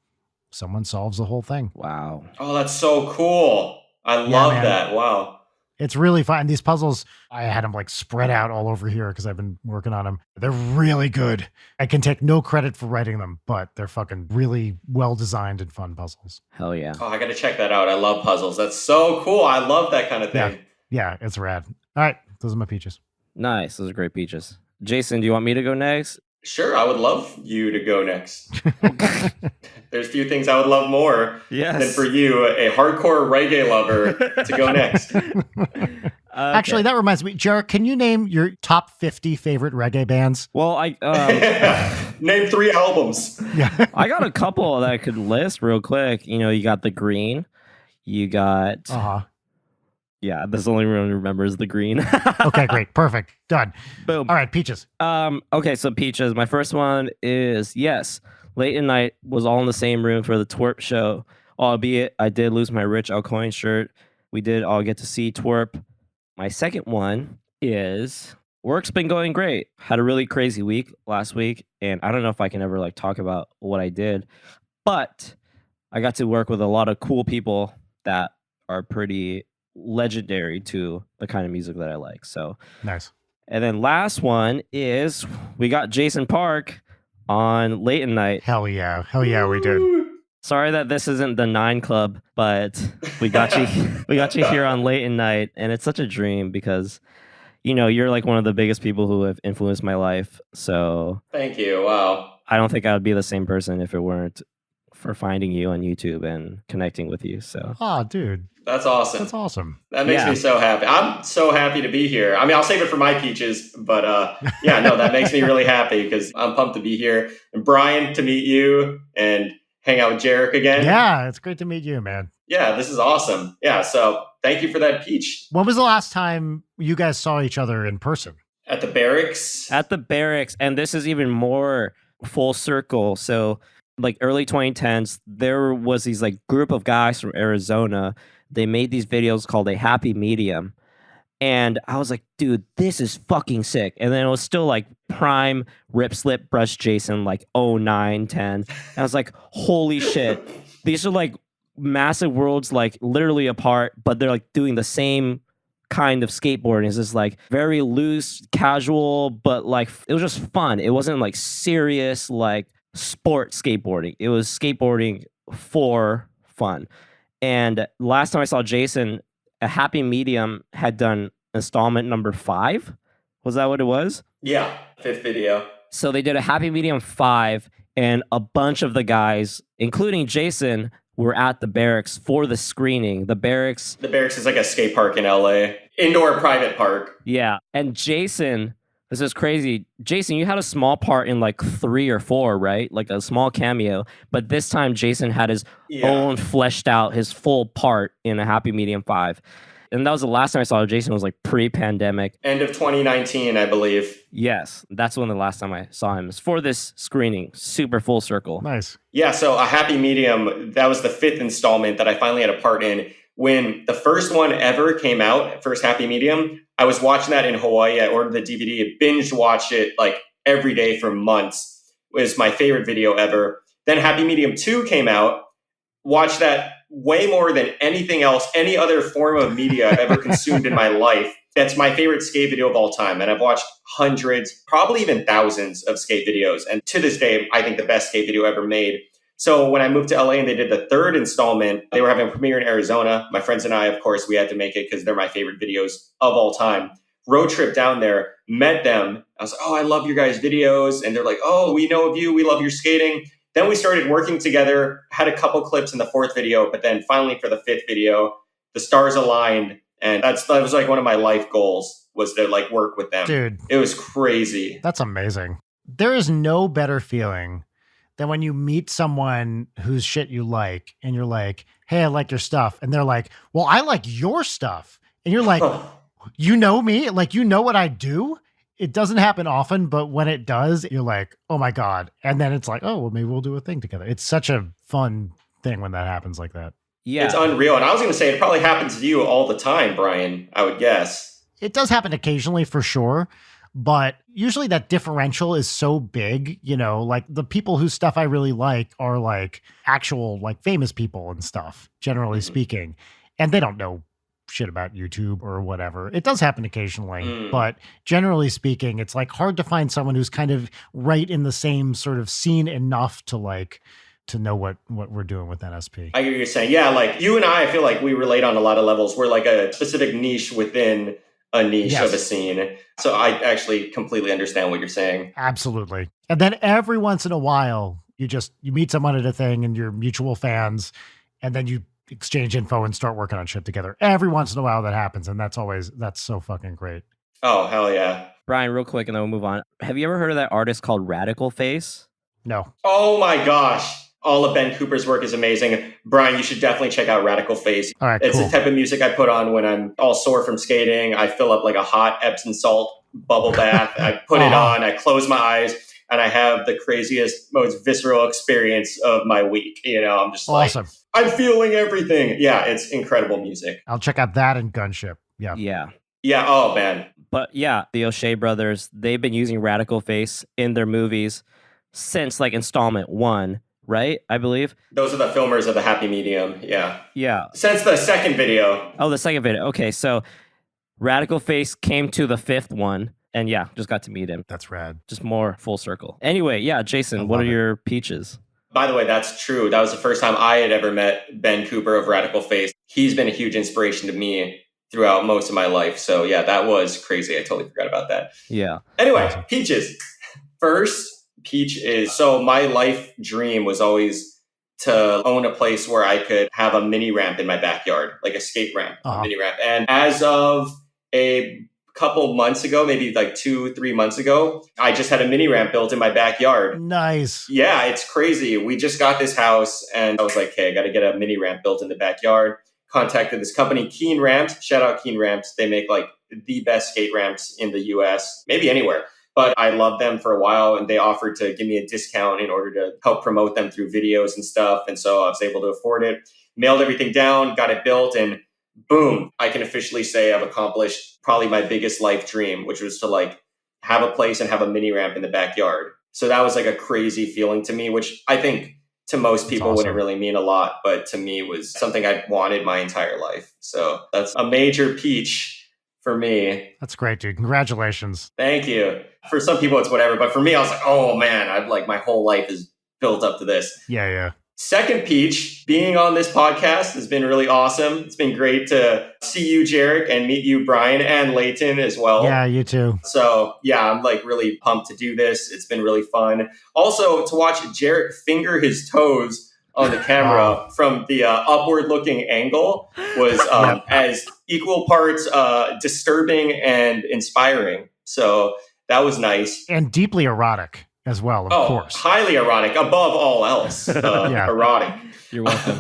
someone solves the whole thing. Wow. Oh, that's so cool. I love that. Wow. It's really fun. These puzzles, I had them like spread out all over here because I've been working on them. They're really good. I can take no credit for writing them, but they're fucking really well designed and fun puzzles. Hell yeah. Oh, I got to check that out. I love puzzles. That's so cool. I love that kind of thing. Yeah, it's rad. All right, those are my peaches. Nice. Those are great peaches. Jason, do you want me to go next? Sure, I would love you to go next. There's few things I would love more than for you, a hardcore reggae lover, to go next. Actually, that reminds me, Jarek, can you name your top 50 favorite reggae bands? Well, Name 3 albums. Yeah, I got a couple that I could list real quick. You got The Green. You got... Yeah, that's the only one who remembers The Green. Okay, great. Perfect. Done. Boom. All right, peaches. Okay, so peaches. My first one is, yes, Late at Night was all in the same room for the Twerp show, albeit I did lose my Rich Alcoin shirt. We did all get to see Twerp. My second one is work's been going great. Had a really crazy week last week, and I don't know if I can ever talk about what I did, but I got to work with a lot of cool people that are pretty legendary to the kind of music that I like. So nice. And then last one is we got Jason Park on Late at Night. Hell yeah, we did. Sorry that this isn't the 9 Club, but we got you. We got you here on Late at Night, and it's such a dream because you're like one of the biggest people who have influenced my life. So thank you. Wow. I don't think I would be the same person if it weren't for finding you on YouTube and connecting with you. So dude. That's awesome. That's awesome. That makes me so happy. I'm so happy to be here. I mean, I'll save it for my peaches, but that makes me really happy because I'm pumped to be here. And Brian, to meet you and hang out with Jarek again. Yeah, it's great to meet you, man. Yeah, this is awesome. Yeah, so thank you for that peach. When was the last time you guys saw each other in person? At the barracks. At the barracks, and this is even more full circle. So like early 2010s, there was these group of guys from Arizona. They made these videos called A Happy Medium. And I was like, dude, this is fucking sick. And then it was still prime rip slip brush Jason, 09, 10. And I was like, holy shit. These are massive worlds, literally apart, but they're doing the same kind of skateboarding. It's just very loose, casual, but it was just fun. It wasn't serious, sport skateboarding. It was skateboarding for fun. And last time I saw Jason, A Happy Medium had done installment number 5. Was that what it was? Yeah, 5th video. So they did A Happy Medium 5, and a bunch of the guys, including Jason, were at the barracks for the screening. The barracks is like a skate park in LA. Indoor private park. Yeah. And Jason, this is crazy. Jason, you had a small part in 3 or 4, right? A small cameo. But this time, Jason had his own fleshed out, his full part in A Happy Medium 5. And that was the last time I saw Jason was pre-pandemic. End of 2019, I believe. Yes, that's when the last time I saw him. It was for this screening. Super full circle. Nice. Yeah, so A Happy Medium, that was the 5th installment that I finally had a part in. When the first one ever came out, first Happy Medium, I was watching that in Hawaii. I ordered the DVD, binge watched it every day for months. It was my favorite video ever. Then Happy Medium 2 came out. Watched that way more than anything else, any other form of media I've ever consumed in my life. That's my favorite skate video of all time. And I've watched hundreds, probably even thousands of skate videos. And to this day, I think the best skate video ever made. So when I moved to LA and they did the 3rd installment, they were having a premiere in Arizona. My friends and I, of course, we had to make it because they're my favorite videos of all time. Road trip down there, met them. I was like, oh, I love your guys' videos. And they're like, oh, we know of you. We love your skating. Then we started working together, had a couple clips in the 4th video, but then finally for the 5th video, the stars aligned. And that was one of my life goals was to work with them. Dude. It was crazy. That's amazing. There is no better feeling than when you meet someone whose shit you like and you're like, hey, I like your stuff. And they're like, well, I like your stuff. And you're like, you know me? Like, you know what I do? It doesn't happen often, but when it does, you're like, oh my God. And then it's like, oh, well, maybe we'll do a thing together. It's such a fun thing when that happens like that. Yeah. It's unreal. And I was going to say, it probably happens to you all the time, Brian, I would guess. It does happen occasionally for sure. But usually that differential is so big, you know, like the people whose stuff I really like are like actual like famous people and stuff, generally speaking. And they don't know shit about YouTube or whatever. It does happen occasionally, but generally speaking, it's like hard to find someone who's kind of right in the same sort of scene enough to like to know what we're doing with NSP. I hear you saying, yeah, like you and I feel like we relate on a lot of levels. We're like a specific niche within a niche of a scene. So I actually completely understand what you're saying. Absolutely. And then every once in a while, you meet someone at a thing and you're mutual fans, and then you exchange info and start working on shit together. Every once in a while that happens. And that's so fucking great. Oh, hell yeah. Brian, real quick, and then we'll move on. Have you ever heard of that artist called Radical Face? No. Oh my gosh. All of Ben Cooper's work is amazing. Brian, you should definitely check out Radical Face. All right, it's cool. the type of music I put on when I'm all sore from skating. I fill up like a hot Epsom salt bubble bath. I put it on, I close my eyes, and I have the craziest, most visceral experience of my week. You know, I'm just awesome. I'm feeling everything. Yeah, it's incredible music. I'll check out that and Gunship. Yeah. Yeah. Yeah, oh man. But yeah, the O'Shea brothers, they've been using Radical Face in their movies since like installment 1. Right? I believe. Those are the filmers of the Happy Medium. Yeah. Yeah. Since the second video. Oh, the second video. Okay. So Radical Face came to the 5th one. And yeah, just got to meet him. That's rad. Just more full circle. Anyway, yeah, Jason, what are your peaches? By the way, that's true. That was the first time I had ever met Ben Cooper of Radical Face. He's been a huge inspiration to me throughout most of my life. So yeah, that was crazy. I totally forgot about that. Yeah. Anyway, peaches. First, peach is, so my life dream was always to own a place where I could have a mini ramp in my backyard, like a skate ramp, a mini ramp. And as of a couple months ago, maybe like 2-3 months ago, I just had a mini ramp built in my backyard. Nice. Yeah, it's crazy. We just got this house and I was like, hey, I got to get a mini ramp built in the backyard. Contacted this company, Keen Ramps. Shout out Keen Ramps. They make like the best skate ramps in the US, maybe anywhere. But I loved them for a while and they offered to give me a discount in order to help promote them through videos and stuff. And so I was able to afford it, mailed everything down, got it built, and boom, I can officially say I've accomplished probably my biggest life dream, which was to like have a place and have a mini ramp in the backyard. So that was like a crazy feeling to me, which I think to most people wouldn't really mean a lot, but to me was something I wanted my entire life. So that's a major peach for me. That's great, dude. Congratulations. Thank you. For some people, it's whatever. But for me, I was like, oh, man, I've like my whole life is built up to this. Yeah. Second peach, being on this podcast has been really awesome. It's been great to see you, Jarek, and meet you, Brian, and Leighton as well. Yeah, you too. So, yeah, I'm like really pumped to do this. It's been really fun. Also, to watch Jarek finger his toes on the camera from the upward looking angle was as equal parts disturbing and inspiring. So that was nice. And deeply erotic as well, of course. Highly erotic, above all else. Erotic. You're welcome.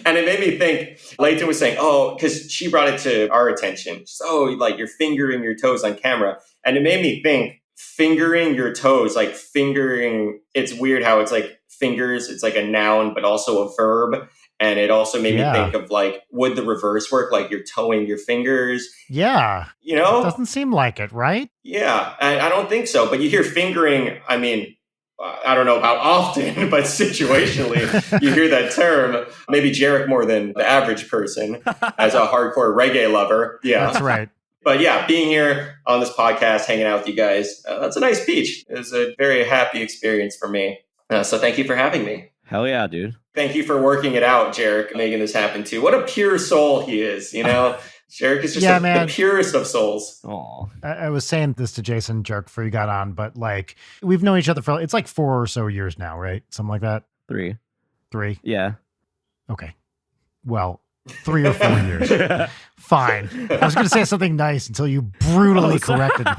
And it made me think, Leighton was saying, because she brought it to our attention. She's, like you're fingering your toes on camera. And it made me think, fingering your toes, like fingering, it's weird how it's like fingers, it's like a noun, but also a verb. And it also made me think of like, would the reverse work? Like you're toeing your fingers. Yeah. You know? It doesn't seem like it, right? Yeah. I don't think so. But you hear fingering, I mean, I don't know how often, but situationally, you hear that term. Maybe Jarek more than the average person as a hardcore reggae lover. Yeah. That's right. But yeah, being here on this podcast, hanging out with you guys, that's a nice peach. It was a very happy experience for me. So thank you for having me. Hell yeah, dude. Thank you for working it out, Jarek, making this happen too. What a pure soul he is, you know? Jarek is just the purest of souls. Aw. I was saying this to Jason Jerk before you got on, but like we've known each other for, it's like 4 or so years now, right? Something like that. 3. 3? Yeah. Okay. Well, 3 or 4 years. Fine. I was going to say something nice until you brutally corrected me.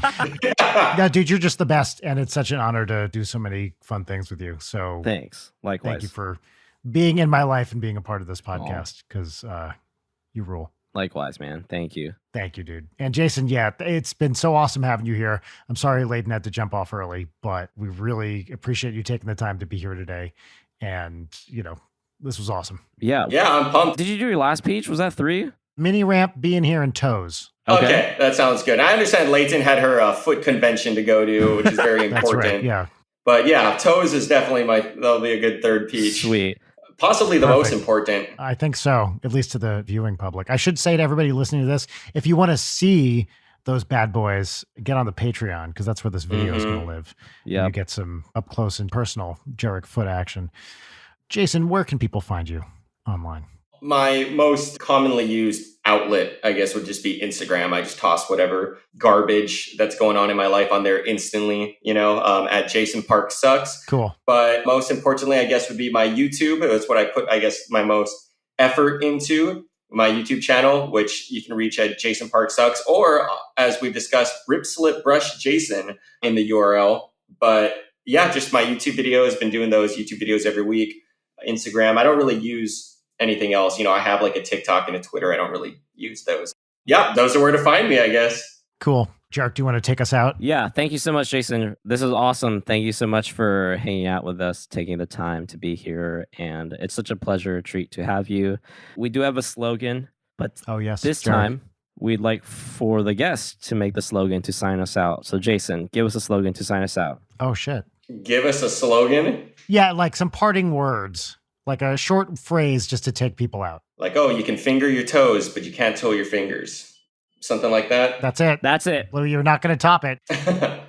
No, dude, you're just the best. And it's such an honor to do so many fun things with you. So Thanks. Likewise. thank you for being in my life and being a part of this podcast because you rule. Likewise, man. Thank you. Thank you, dude. And Jason, yeah, it's been so awesome having you here. I'm sorry Layden had to jump off early, but we really appreciate you taking the time to be here today. And, this was awesome. Yeah. Yeah, I'm pumped. Did you do your last peach? Was that 3? Mini ramp being here in toes. Okay, that sounds good. I understand Layton had her foot convention to go to, which is very That's important. right. Yeah. But yeah, toes is definitely that'll be a good third peach. Sweet. Possibly the most Perfect. important. I think so, at least to the viewing public. I should say to everybody listening to this, if you want to see those bad boys, get on the Patreon because that's where this video is going to live. Yeah. You get some up close and personal Jarek foot action. Jason, where can people find you online? My most commonly used outlet, I guess, would just be Instagram. I just toss whatever garbage that's going on in my life on there instantly, at Jason Park Sucks. Cool. But most importantly, I guess, would be my YouTube. That's what I put, I guess, my most effort into, my YouTube channel, which you can reach at Jason Park Sucks, or as we've discussed, Rip Slip Brush Jason in the URL. But yeah, just my YouTube videos, been doing those YouTube videos every week. Instagram, I don't really use anything else. I have like a TikTok and a Twitter. I don't really use those. Yeah, those are where to find me, I guess. Cool. Jarek, do you want to take us out? Yeah. Thank you so much, Jason. This is awesome. Thank you so much for hanging out with us, taking the time to be here. And it's such a pleasure, a treat to have you. We do have a slogan, but Oh, yes. this Jarek. time we'd like for the guest to make the slogan to sign us out. So Jason, give us a slogan to sign us out. Oh, shit. Give us a slogan. Yeah, like some parting words, like a short phrase just to take people out. Like, oh, you can finger your toes, but you can't toe your fingers. Something like that. That's it. That's it. Well, you're not going to top it.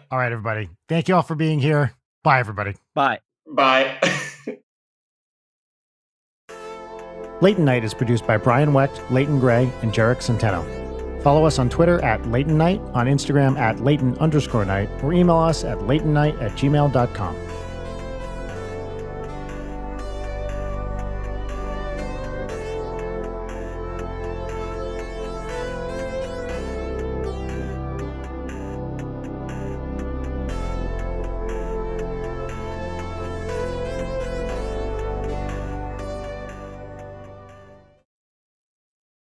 All right, everybody. Thank you all for being here. Bye, everybody. Bye. Bye. Late Night is produced by Brian Wecht, Leighton Gray, and Jarek Centeno. Follow us on Twitter at Leighton Night, on Instagram at Leighton_Night, or email us at leightonnight@gmail.com.